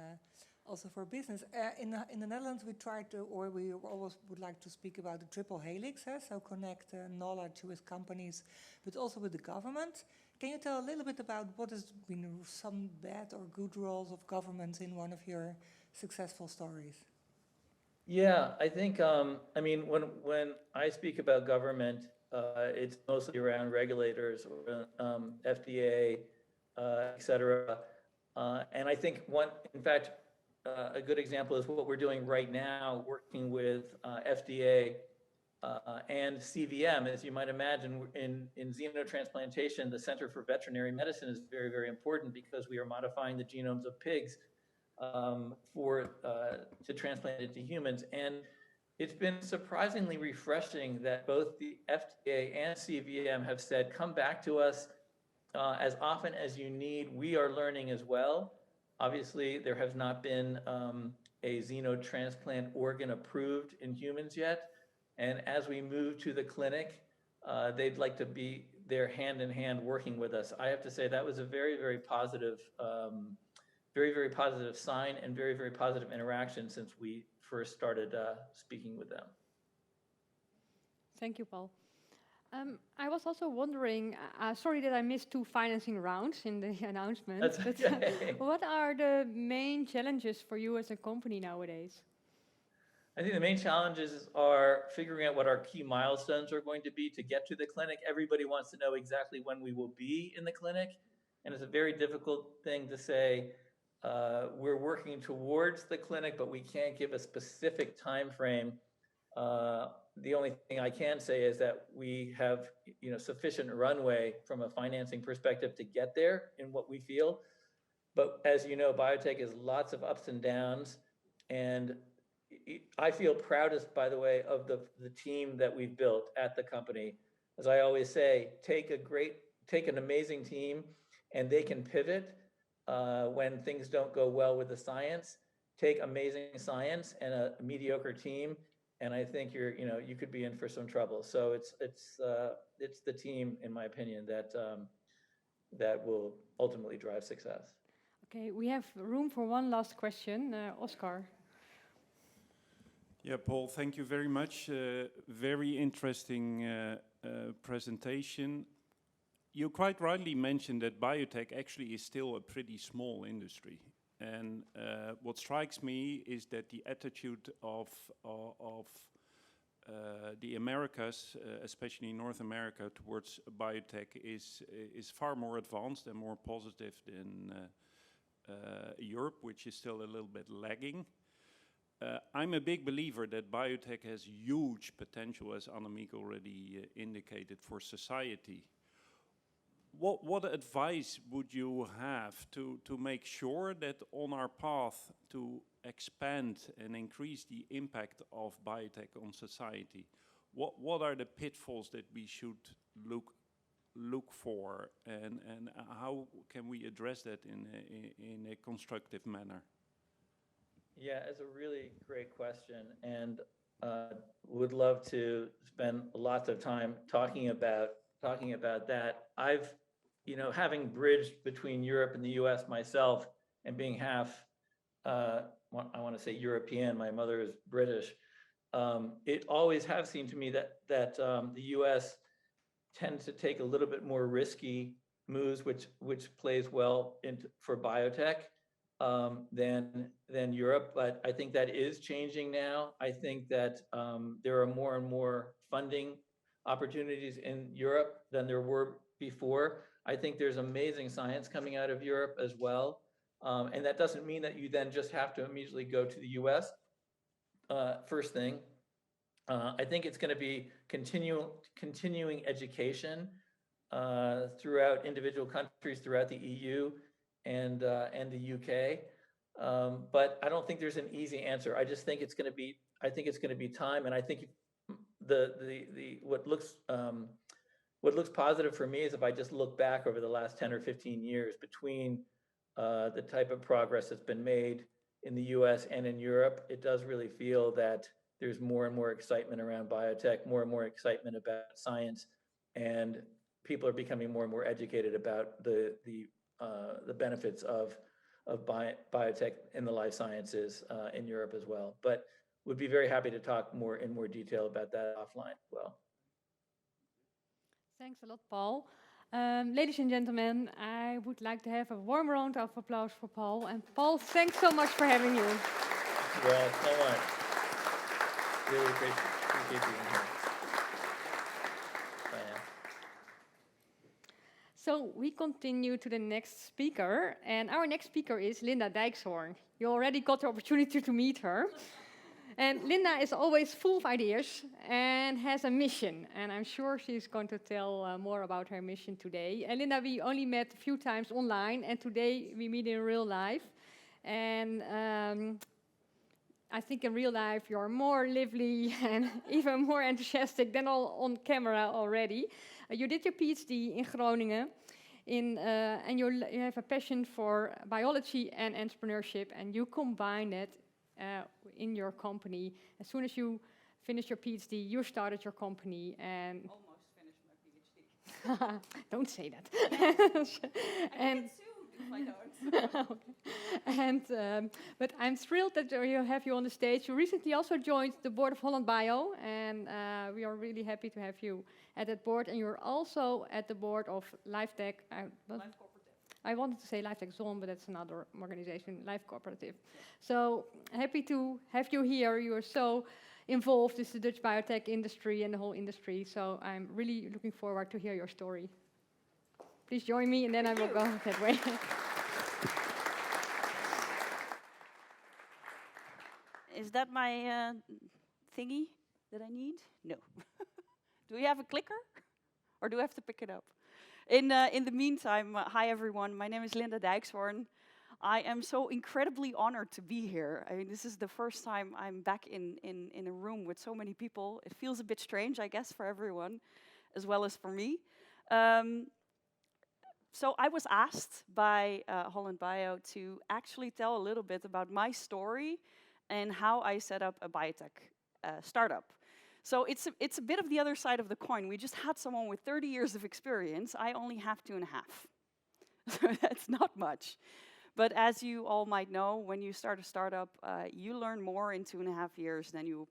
Speaker 6: also for business. In the Netherlands, we always would like to speak about the triple helix, so connect knowledge with companies, but also with the government. Can you tell a little bit about what has been some bad or good roles of government in one of your successful stories?
Speaker 3: Yeah, I think, when I speak about government, it's mostly around regulators, or FDA, et cetera. And I think a good example is what we're doing right now, working with FDA and CVM. As you might imagine, in xenotransplantation, the Center for Veterinary Medicine is very, very important, because we are modifying the genomes of pigs to transplant it to humans. And it's been surprisingly refreshing that both the FDA and CVM have said, come back to us as often as you need. We are learning as well. Obviously, there has not been a xenotransplant organ approved in humans yet. And as we move to the clinic, they'd like to be there hand in hand working with us. I have to say that was a very, very positive, very positive sign and very, very positive interaction since we first started speaking with them.
Speaker 2: Thank you, Paul. I was also wondering, sorry that I missed 2 financing rounds in the announcement,
Speaker 3: That's
Speaker 2: but
Speaker 3: okay.
Speaker 2: what are the main challenges for you as a company nowadays?
Speaker 3: I think the main challenges are figuring out what our key milestones are going to be to get to the clinic. Everybody wants to know exactly when we will be in the clinic, and it's a very difficult thing to say, we're working towards the clinic, but we can't give a specific time frame. The only thing I can say is that we have, sufficient runway from a financing perspective to get there in what we feel. But as you know, biotech is lots of ups and downs, and I feel proudest, by the way, of the team that we've built at the company. As I always say, take an amazing team, and they can pivot when things don't go well with the science. Take amazing science and a mediocre team, and I think you could be in for some trouble. So it's the team, in my opinion, that will ultimately drive success.
Speaker 2: Okay, we have room for one last question. Oscar.
Speaker 7: Yeah, Paul, thank you very much. Very interesting presentation. You quite rightly mentioned that biotech actually is still a pretty small industry. And what strikes me is that the attitude of the Americas, especially North America, towards biotech is far more advanced and more positive than Europe, which is still a little bit lagging. I'm a big believer that biotech has huge potential, as Annemiek already indicated, for society. What advice would you have to make sure that on our path to expand and increase the impact of biotech on society, what are the pitfalls that we should look for, and how can we address that in a constructive manner?
Speaker 3: Yeah, it's a really great question, and would love to spend lots of time talking about that. I've, having bridged between Europe and the U.S. myself, and being half, I want to say European. My mother is British. It always has seemed to me that the U.S. tends to take a little bit more risky moves, which plays well for biotech. Than Europe, but I think that is changing now. I think that there are more and more funding opportunities in Europe than there were before. I think there's amazing science coming out of Europe as well. And that doesn't mean that you then just have to immediately go to the US. First thing, I think it's going to be continuing education throughout individual countries, throughout the EU and the UK. But I don't think there's an easy answer. I just think it's going to be time. And I think what looks positive for me is if I just look back over the last 10 or 15 years between the type of progress that's been made in the US and in Europe, it does really feel that there's more and more excitement around biotech, more and more excitement about science, and people are becoming more and more educated about the benefits of biotech in the life sciences in Europe as well. But would be very happy to talk in more detail about that offline as well.
Speaker 2: Thanks a lot, Paul. Ladies and gentlemen, I would like to have a warm round of applause for Paul. And Paul, thanks so much for having you.
Speaker 3: Thank you all so much. Really appreciate being here.
Speaker 2: So we continue to the next speaker, and our next speaker is Linda Dijkshoorn. You already got the opportunity to meet her. And Linda is always full of ideas and has a mission, and I'm sure she's going to tell more about her mission today. And Linda, we only met a few times online, and today we meet in real life. And I think in real life you're more lively and even more enthusiastic than on camera already. You did your PhD in Groningen and you have a passion for biology and entrepreneurship, and you combine it in your company. As soon as you finish your PhD, you started your company, and
Speaker 4: Almost finished my PhD.
Speaker 2: don't say that.
Speaker 4: And get sued if I don't.
Speaker 2: But I'm thrilled that you have you on the stage. You recently also joined the board of HollandBIO, and we are really happy to have you at that board. And you're also at the board of LifeTech.
Speaker 4: Life Cooperative.
Speaker 2: I wanted to say LifeTech Zone, but that's another organization, Life Cooperative. So happy to have you here. You are so involved with the Dutch biotech industry and the whole industry. So I'm really looking forward to hear your story. Please join me, and then I will go that way.
Speaker 4: Is that my thingy that I need? No. Do we have a clicker? Or do I have to pick it up? In the meantime, hi everyone. My name is Dijkshoorn. I am so incredibly honored to be here. I mean, this is the first time I'm back in a room with so many people. It feels a bit strange, I guess, for everyone, as well as for me. So I was asked by HollandBIO to actually tell a little bit about my story and how I set up a biotech startup. So it's a bit of the other side of the coin. We just had someone with 30 years of experience. I only have 2.5. So that's not much. But as you all might know, when you start a startup, you learn more in 2.5 years than you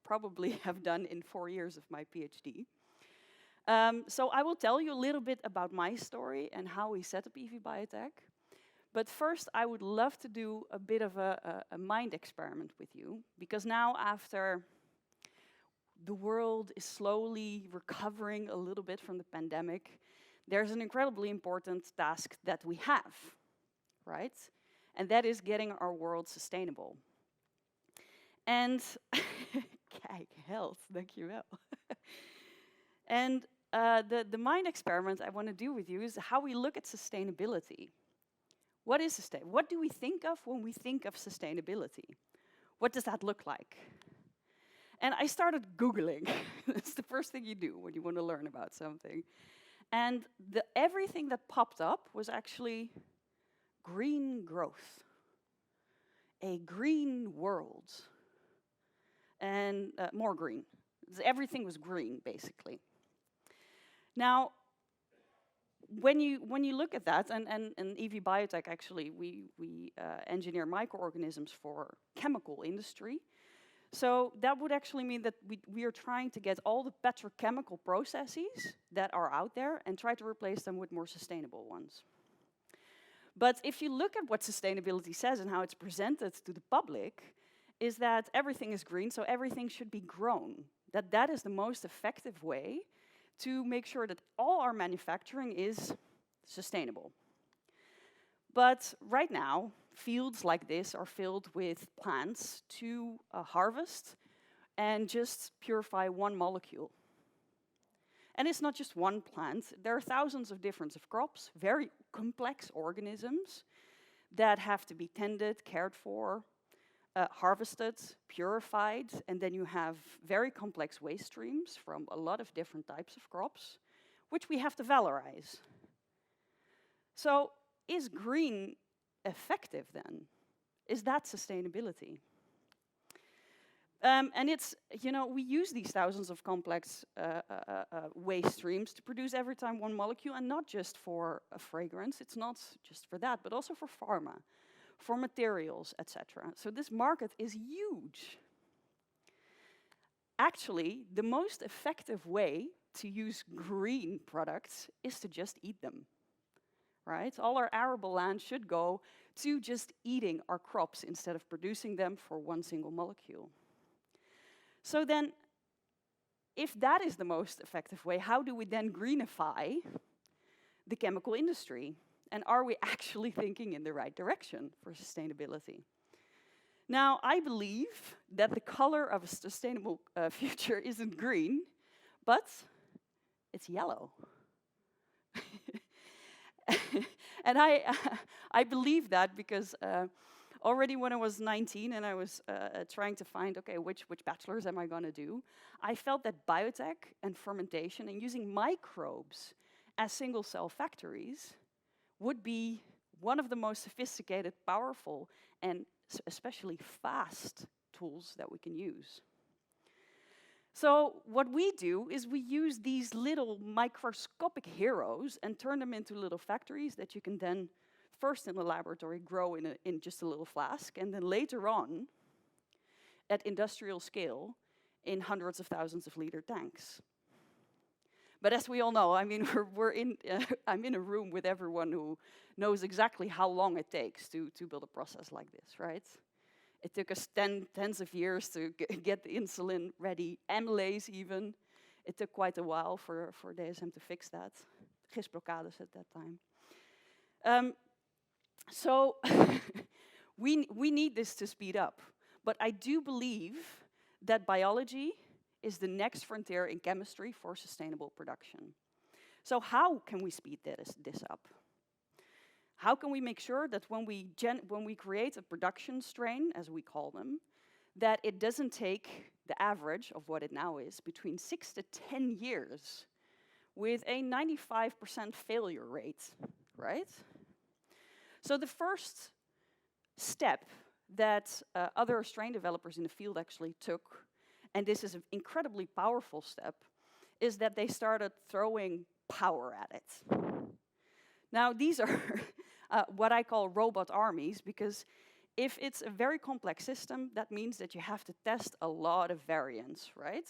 Speaker 4: probably have done in 4 years of my PhD. So I will tell you a little bit about my story and how we set up eGenesis. But first, I would love to do a bit of a mind experiment with you, because now after the world is slowly recovering a little bit from the pandemic, there's an incredibly important task that we have, right? And that is getting our world sustainable. And, kijk, health, dankjewel. And the mind experiment I want to do with you is how we look at sustainability. What is sustainability? What do we think of when we think of sustainability? What does that look like? And I started Googling. That's the first thing you do when you want to learn about something. And everything that popped up was actually green growth, a green world, and more green. Everything was green, basically. Now, when you look at that, and eGenesis actually, we engineer microorganisms for chemical industry. So that would actually mean that we are trying to get all the petrochemical processes that are out there and try to replace them with more sustainable ones. But if you look at what sustainability says and how it's presented to the public, is that everything is green, so everything should be grown. That is the most effective way to make sure that all our manufacturing is sustainable. But right now, fields like this are filled with plants to harvest and just purify one molecule. And it's not just one plant. There are thousands of different crops, very complex organisms that have to be tended, cared for, harvested, purified, and then you have very complex waste streams from a lot of different types of crops, which we have to valorize. So is green effective then? Is that sustainability? And it's, you know, we use these thousands of complex waste streams to produce every time one molecule, and not just for a fragrance, it's not just for that, but also for pharma, for materials, etc. So this market is huge. Actually, the most effective way to use green products is to just eat them, right? All our arable land should go to just eating our crops instead of producing them for one single molecule. So then, if that is the most effective way, how do we then greenify the chemical industry? And are we actually thinking in the right direction for sustainability? Now, I believe that the color of a sustainable future isn't green, but it's yellow. And I believe that because already when I was 19 and I was trying to find, okay, which bachelors am I going to do, I felt that biotech and fermentation and using microbes as single cell factories would be one of the most sophisticated, powerful, and especially fast tools that we can use. So what we do is we use these little microscopic heroes and turn them into little factories that you can then first in the laboratory grow in just a little flask, and then later on at industrial scale in hundreds of thousands of liter tanks. But as we all know, I mean, I'm in a room with everyone who knows exactly how long it takes to build a process like this, right? It took us tens of years to get the insulin ready, amylase even. It took quite a while for DSM to fix that. Gisblockades at that time. So we need this to speed up. But I do believe that biology is the next frontier in chemistry for sustainable production. So how can we speed this up? How can we make sure that when we create a production strain, as we call them, that it doesn't take the average of what it now is, between 6 to 10 years, with a 95% failure rate, right? So the first step that other strain developers in the field actually took, and this is an incredibly powerful step, is that they started throwing power at it. Now, these are what I call robot armies, because if it's a very complex system, that means that you have to test a lot of variants, right?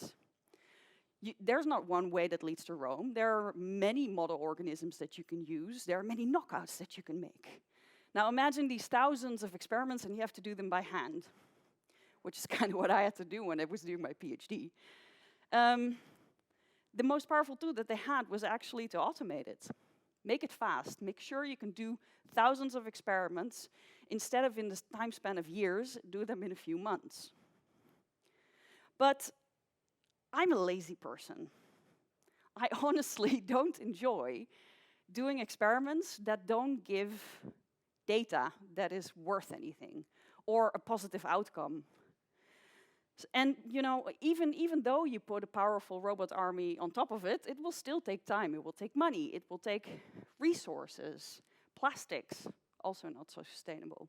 Speaker 4: There's not one way that leads to Rome. There are many model organisms that you can use. There are many knockouts that you can make. Now, imagine these thousands of experiments, and you have to do them by hand, which is kind of what I had to do when I was doing my PhD. The most powerful tool that they had was actually to automate it. Make it fast. Make sure you can do thousands of experiments. Instead of in the time span of years, do them in a few months. But I'm a lazy person. I honestly don't enjoy doing experiments that don't give data that is worth anything or a positive outcome. And you know, even though you put a powerful robot army on top of it, it will still take time. It will take money. It will take resources, plastics, also not so sustainable.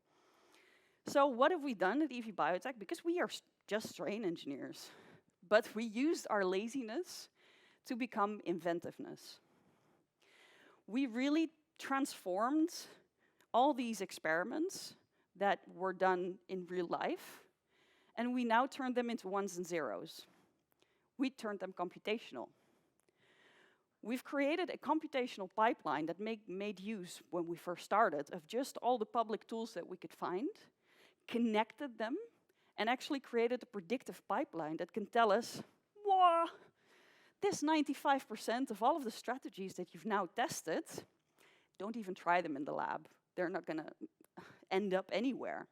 Speaker 4: So what have we done at EV Biotech? Because we are just strain engineers, but we used our laziness to become inventiveness. We really transformed all these experiments that were done in real life, and we now turned them into ones and zeros. We turned them computational. We've created a computational pipeline that made use, when we first started, of just all the public tools that we could find, connected them, and actually created a predictive pipeline that can tell us, wow, this 95% of all of the strategies that you've now tested, don't even try them in the lab. They're not going to end up anywhere.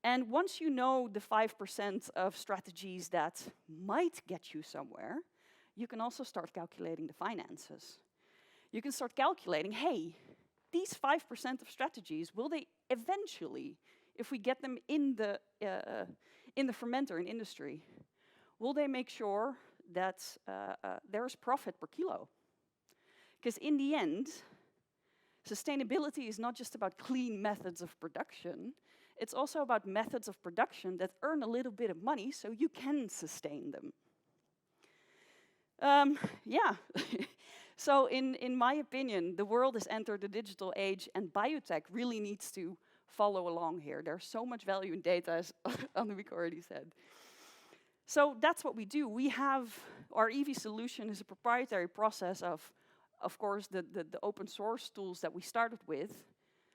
Speaker 4: And once you know the 5% of strategies that might get you somewhere, you can also start calculating the finances. You can start calculating, hey, these 5% of strategies, will they eventually, if we get them in the fermenter in industry, will they make sure that there's profit per kilo? Because in the end, sustainability is not just about clean methods of production, it's also about methods of production that earn a little bit of money so you can sustain them. Yeah, so in my opinion, the world has entered the digital age, and biotech really needs to follow along here. There's so much value in data, as Annemiek already said. So that's what we do. We have, our EV solution is a proprietary process of course, the open source tools that we started with,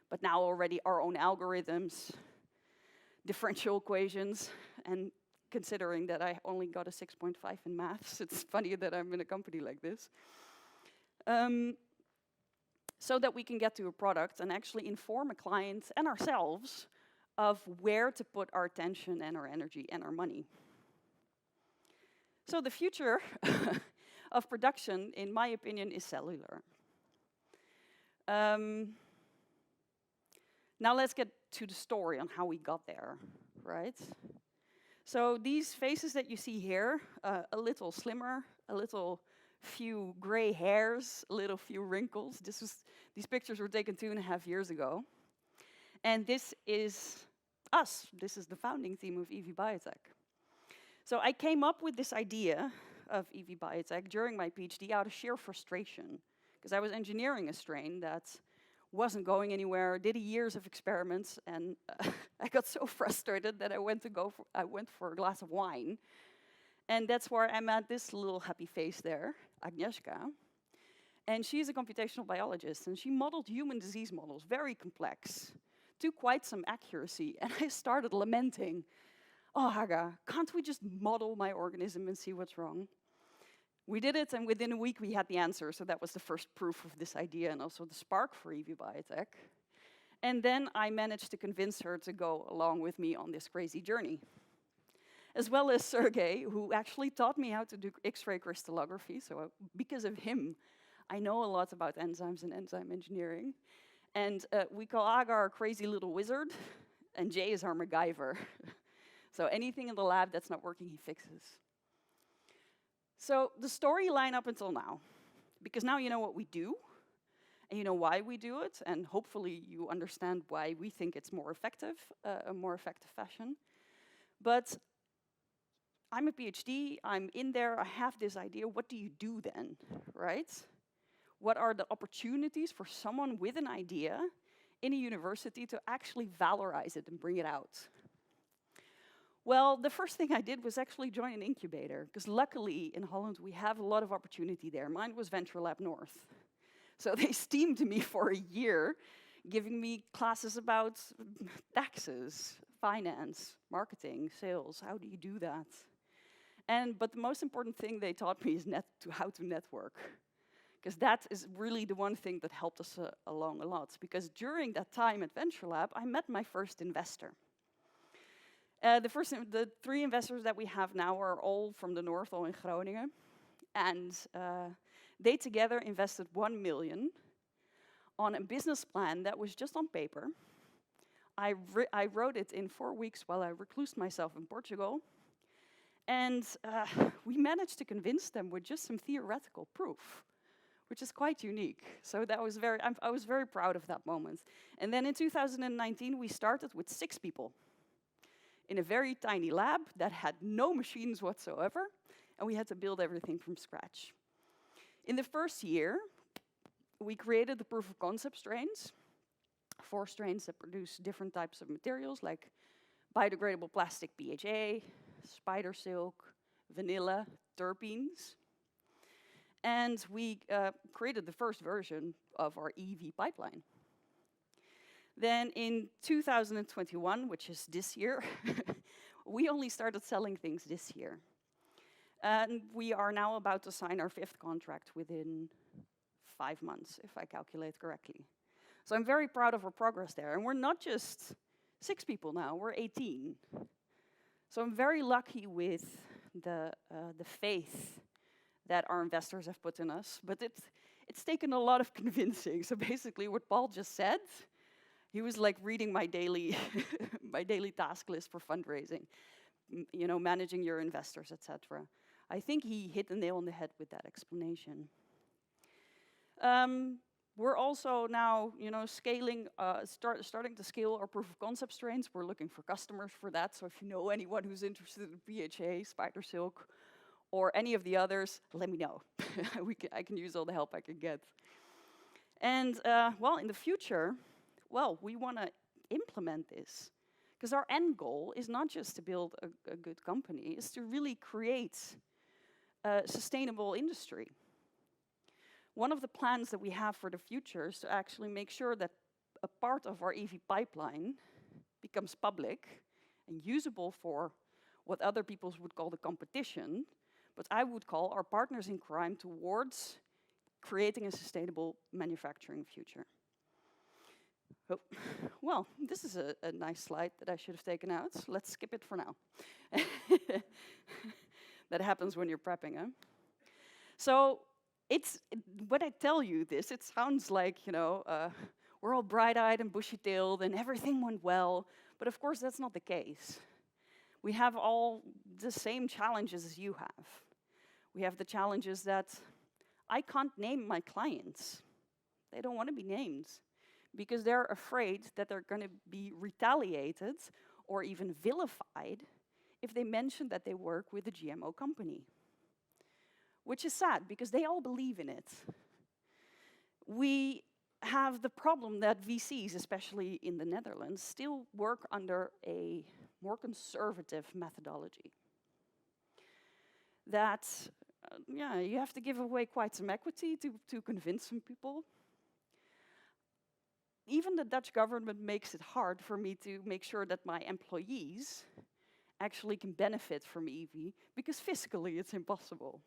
Speaker 4: but now already our own algorithms, differential equations, and considering that I only got a 6.5 in maths, it's funny that I'm in a company like this. So that we can get to a product and actually inform a client and ourselves of where to put our attention and our energy and our money. So the future of production, in my opinion, is cellular. Now let's get to the story on how we got there, right? So these faces that you see here, a little slimmer, a little few gray hairs, a little few wrinkles. These pictures were taken 2.5 years ago. And this is us. This is the founding team of eGenesis. So I came up with this idea of eGenesis during my PhD out of sheer frustration, because I was engineering a strain that wasn't going anywhere, did years of experiments, and I got so frustrated that I went for a glass of wine. And that's where I met this little happy face there, Agnieszka. And she's a computational biologist, and she modeled human disease models, very complex, to quite some accuracy. And I started lamenting, oh, Haga, can't we just model my organism and see what's wrong? We did it, and within a week we had the answer, so that was the first proof of this idea and also the spark for eGenesis. And then I managed to convince her to go along with me on this crazy journey. As well as Sergey, who actually taught me how to do X-ray crystallography, so because of him, I know a lot about enzymes and enzyme engineering. And we call Agar our crazy little wizard, and Jay is our MacGyver. So anything in the lab that's not working, he fixes. So the storyline up until now, because now you know what we do, and you know why we do it, and hopefully you understand why we think it's more effective, a more effective fashion. But I'm a PhD, I'm in there, I have this idea, what do you do then, right? What are the opportunities for someone with an idea in a university to actually valorize it and bring it out? Well, the first thing I did was actually join an incubator, because luckily in Holland we have a lot of opportunity there. Mine was Venture Lab North. So they steamed me for a year, giving me classes about taxes, finance, marketing, sales. How do you do that? But the most important thing they taught me is how to network, because that is really the one thing that helped us along a lot. Because during that time at Venture Lab, I met my first investor. The 3 investors that we have now are all from the north, all in Groningen. And they together invested 1 million on a business plan that was just on paper. I wrote it in 4 weeks while I reclused myself in Portugal. And we managed to convince them with just some theoretical proof, which is quite unique. So that was I was very proud of that moment. And then in 2019, we started with 6 people in a very tiny lab that had no machines whatsoever, and we had to build everything from scratch. In the first year, we created the proof of concept strains, 4 strains that produce different types of materials, like biodegradable plastic BHA, spider silk, vanilla, terpenes. And we created the first version of our EV pipeline. Then in 2021, which is this year, we only started selling things this year. And we are now about to sign our 5th contract within 5 months, if I calculate correctly. So I'm very proud of our progress there. And we're not just 6 people now, we're 18. So I'm very lucky with the faith that our investors have put in us. But it's taken a lot of convincing. So basically what Paul just said, he was like reading my daily my daily task list for fundraising, you know, managing your investors, etc. I think he hit the nail on the head with that explanation. We're also now, you know, scaling, starting to scale our proof of concept strains. We're looking for customers for that. So if you know anyone who's interested in PHA, spider silk, or any of the others, let me know. I can use all the help I can get. And well, in the future, well, we want to implement this, because our end goal is not just to build a good company, it's to really create a sustainable industry. One of the plans that we have for the future is to actually make sure that a part of our EV pipeline becomes public and usable for what other people would call the competition, but I would call our partners in crime towards creating a sustainable manufacturing future. Oh, well, this is a nice slide that I should have taken out. So let's skip it for now. That happens when you're prepping, huh? So when I tell you this, it sounds like, you know, we're all bright-eyed and bushy-tailed and everything went well. But of course, that's not the case. We have all the same challenges as you have. We have the challenges that I can't name my clients. They don't want to be named because they're afraid that they're going to be retaliated or even vilified if they mention that they work with a GMO company. Which is sad because they all believe in it. We have the problem that VCs, especially in the Netherlands, still work under a more conservative methodology. That, you have to give away quite some equity to convince some people. Even the Dutch government makes it hard for me to make sure that my employees actually can benefit from EV, because fiscally it's impossible,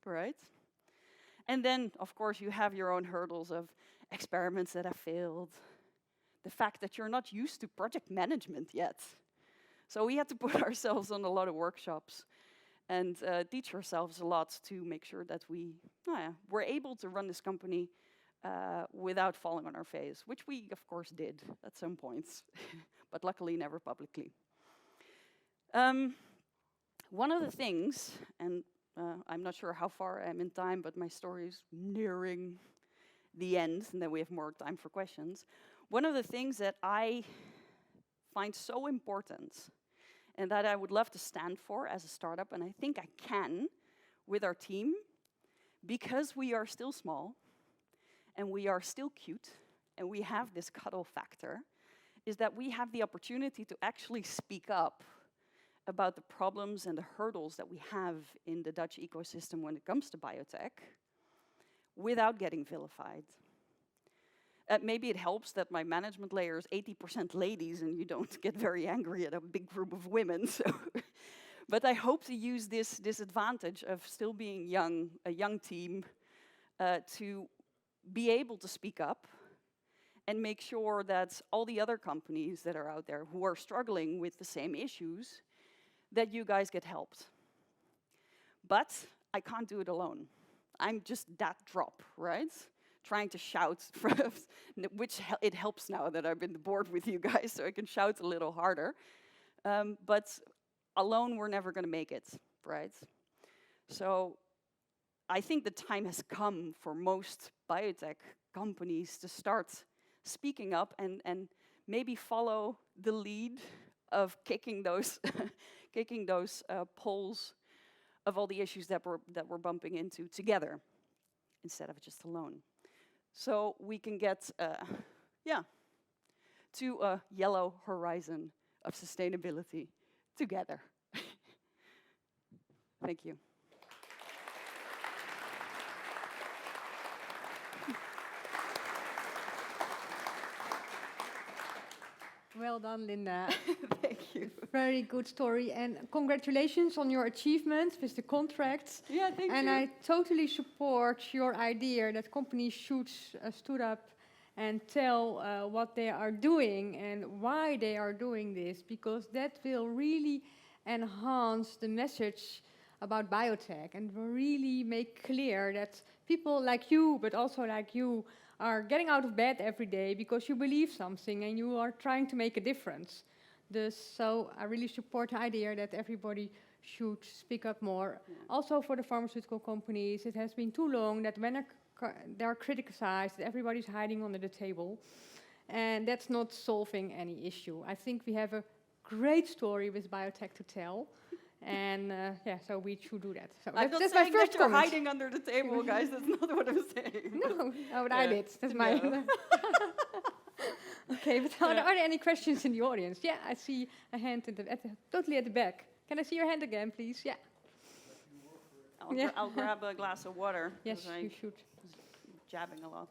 Speaker 4: right? And then, of course, you have your own hurdles of experiments that have failed, the fact that you're not used to project management yet. So we had to put ourselves on a lot of workshops and teach ourselves a lot to make sure that we're able to run this company without falling on our face, which we, of course, did at some points, but luckily never publicly. One of the things, and I'm not sure how far I am in time, but my story is nearing the end, and then we have more time for questions. One of the things that I find so important, and that I would love to stand for as a startup, and I think I can with our team, because we are still small, and we are still cute, and we have this cuddle factor, is that we have the opportunity to actually speak up about the problems and the hurdles that we have in the Dutch ecosystem when it comes to biotech without getting vilified. Maybe it helps that my management layer is 80% ladies and you don't get very angry at a big group of women. So but I hope to use this advantage of still being young, a young team, to be able to speak up and make sure that all the other companies that are out there who are struggling with the same issues, that you guys get helped. But I can't do it alone. I'm just that drop, right? Trying to shout, which it helps now that I've been bored with you guys, so I can shout a little harder. But alone, we're never going to make it, right? So I think the time has come for most biotech companies to start speaking up and maybe follow the lead of kicking those poles of all the issues that we're bumping into together instead of just alone. So we can get to a yellow horizon of sustainability together. Thank you.
Speaker 2: Well done, Linda.
Speaker 4: Thank you.
Speaker 2: Very good story, and congratulations on your achievements with the contracts.
Speaker 4: Yeah, thank you.
Speaker 2: And I totally support your idea that companies should stood up and tell what they are doing and why they are doing this, because that will really enhance the message about biotech and will really make clear that people like you, but also like you, are getting out of bed every day because you believe something and you are trying to make a difference. So I really support the idea that everybody should speak up more. Yeah. Also for the pharmaceutical companies, it has been too long that when they are criticized, everybody's hiding under the table. And that's not solving any issue. I think we have a great story with biotech to tell. And so we should do that. So
Speaker 4: I'm not
Speaker 2: that's
Speaker 4: saying
Speaker 2: my first
Speaker 4: that you're
Speaker 2: comment.
Speaker 4: hiding under the table, guys. That's not what I'm saying.
Speaker 2: No, but I did. That's my... Okay, but are there any questions in the audience? Yeah, I see a hand totally at the back. Can I see your hand again, please? Yeah.
Speaker 4: I'll grab a glass of water.
Speaker 2: Yes, you should.
Speaker 4: Jabbing a lot.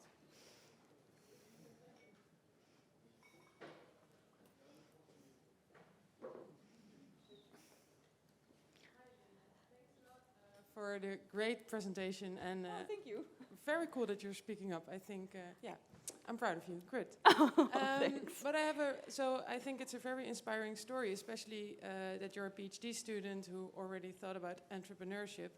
Speaker 8: For the great presentation and
Speaker 4: thank you.
Speaker 8: Very cool that you're speaking up. I think, I'm proud of you. Great.
Speaker 4: Thanks.
Speaker 8: But I think it's a very inspiring story, especially that you're a PhD student who already thought about entrepreneurship.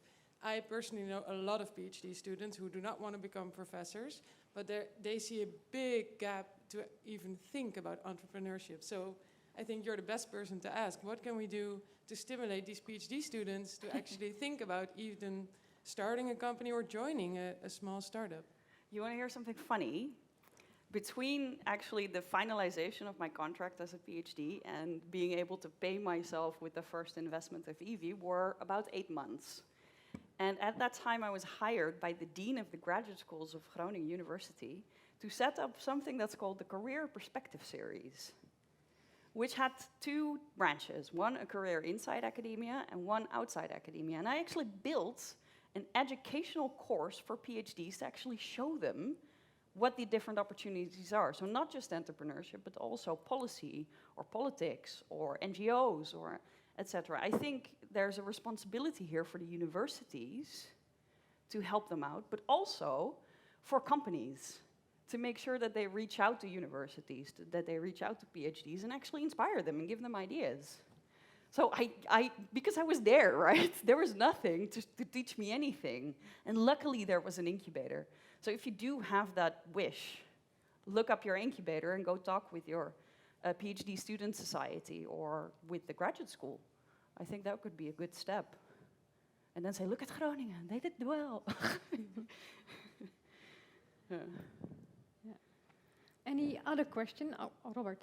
Speaker 8: I personally know a lot of PhD students who do not want to become professors, but they see a big gap to even think about entrepreneurship. So I think you're the best person to ask, what can we do to stimulate these PhD students to actually think about even starting a company or joining a small startup?
Speaker 4: You want to hear something funny? Between actually the finalization of my contract as a PhD and being able to pay myself with the first investment of Evie were about 8 months. And at that time, I was hired by the dean of the graduate schools of Groningen University to set up something that's called the Career Perspective Series, which had 2 branches, one a career inside academia and one outside academia. And I actually built an educational course for PhDs to actually show them what the different opportunities are. So not just entrepreneurship, but also policy or politics or NGOs or etc. I think there's a responsibility here for the universities to help them out, but also for companies to make sure that they reach out to universities, that they reach out to PhDs and actually inspire them and give them ideas. So because I was there, right? There was nothing to teach me anything. And luckily there was an incubator. So if you do have that wish, look up your incubator and go talk with your PhD student society or with the graduate school. I think that could be a good step. And then say, look at Groningen, they did well.
Speaker 2: Yeah. Any other question? Oh, Robert.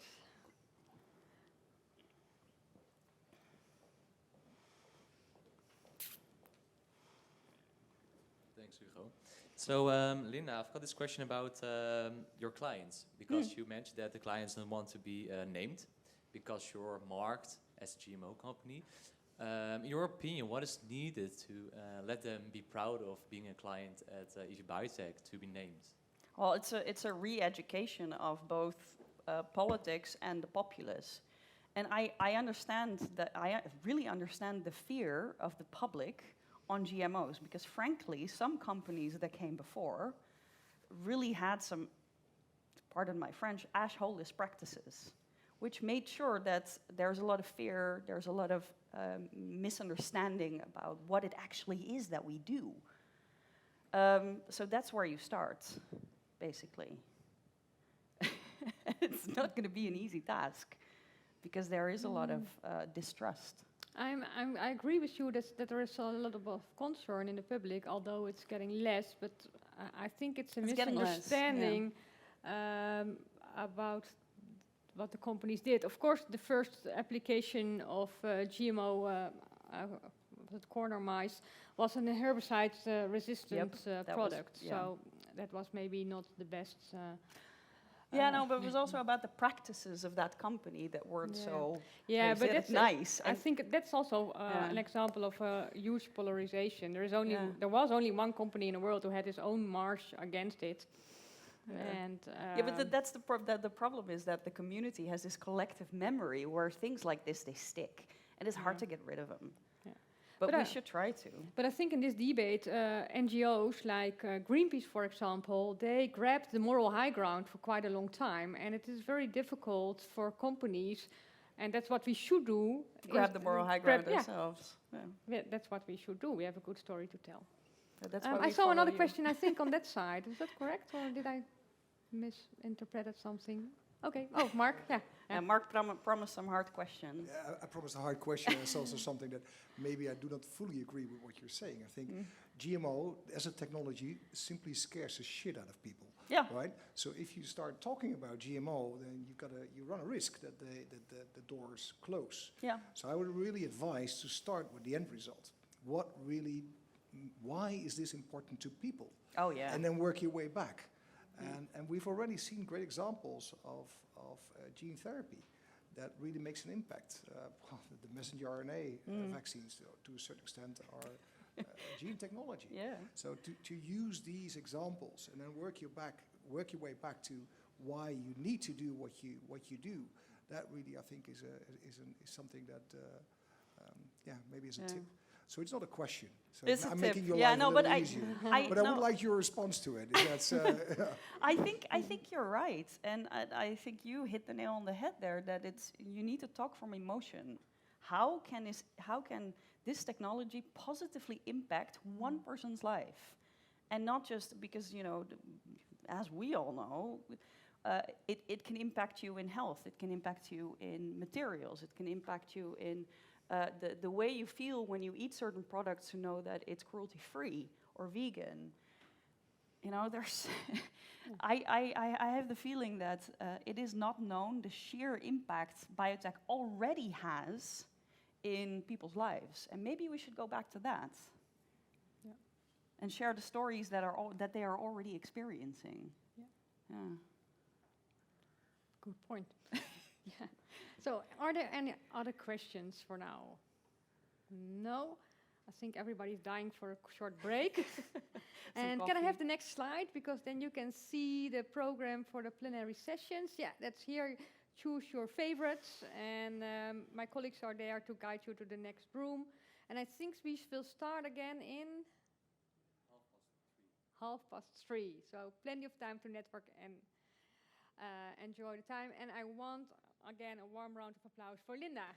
Speaker 9: Thanks, Hugo. So, Linda, I've got this question about your clients, because you mentioned that the clients don't want to be named because you're marked as a GMO company. In your opinion, what is needed to let them be proud of being a client at eGenesis to be named?
Speaker 4: Well, it's a re-education of both politics and the populace. And I understand that, I really understand the fear of the public on GMOs, because frankly, some companies that came before really had some, pardon my French, assholeless practices, which made sure that there's a lot of fear, there's a lot of misunderstanding about what it actually is that we do. So that's where you start, basically. It's not going to be an easy task, because there is a lot of distrust.
Speaker 2: I agree with you that there is a lot of concern in the public, although it's getting less, but I think it's a misunderstanding about what the companies did. Of course, the first application of GMO corner mice was an herbicide-resistant product, so that was maybe not the best.
Speaker 4: But it was also about the practices of that company that weren't so
Speaker 2: but that's
Speaker 4: nice.
Speaker 2: I think that's also an example of a huge polarization. There was only one company in the world who had its own march against it. And
Speaker 4: but that's the problem is that the community has this collective memory where things like this, they stick, and it's hard to get rid of them. But we should try to.
Speaker 2: But I think in this debate, NGOs like Greenpeace, for example, they grabbed the moral high ground for quite a long time, and it is very difficult for companies, and that's what we should do.
Speaker 4: Grab the moral high ground ourselves.
Speaker 2: Yeah, that's what we should do. We have a good story to tell.
Speaker 4: That's why
Speaker 2: I saw another question, I think, on that side. Is that correct, or did I misinterpret something? Okay. Oh, Mark.
Speaker 4: And Mark promised some hard questions.
Speaker 10: Yeah, I promised a hard question. It's also something that maybe I do not fully agree with what you're saying. I think GMO as a technology simply scares the shit out of people.
Speaker 4: Yeah.
Speaker 10: Right. So if you start talking about GMO, then you run a risk that the doors close.
Speaker 4: Yeah.
Speaker 10: So I would really advise to start with the end result. Why is this important to people?
Speaker 4: Oh yeah.
Speaker 10: And then work your way back. And we've already seen great examples of gene therapy that really makes an impact. The messenger RNA vaccines, to a certain extent, are gene technology.
Speaker 4: Yeah.
Speaker 10: So to use these examples and then work your way back to why you need to do what you do, that really I think is something that maybe is a tip. So it's not a question. So
Speaker 4: it's
Speaker 10: I'm
Speaker 4: a
Speaker 10: making
Speaker 4: tip.
Speaker 10: your life a little easier. But I would like your response to it. That's,
Speaker 4: I think you're right, and I think you hit the nail on the head there. That you need to talk from emotion. How can this technology positively impact one person's life, and not just because as we all know, it can impact you in health. It can impact you in materials. It can impact you in the way you feel when you eat certain products to know that it's cruelty-free or vegan. You know, there's, I have the feeling that it is not known the sheer impact biotech already has in people's lives. And maybe we should go back to that.
Speaker 2: Yeah.
Speaker 4: And share the stories that they are already experiencing.
Speaker 2: Yeah.
Speaker 4: Yeah.
Speaker 2: Good point. Yeah. So, are there any other questions for now? No? I think everybody's dying for a short break. And can I have the next slide? Because then you can see the program for the plenary sessions. Yeah, that's here. Choose your favorites. And my colleagues are there to guide you to the next room. And I think we will start again in 3:30. So plenty of time to network and enjoy the time. And I want, again, a warm round of applause for Linda.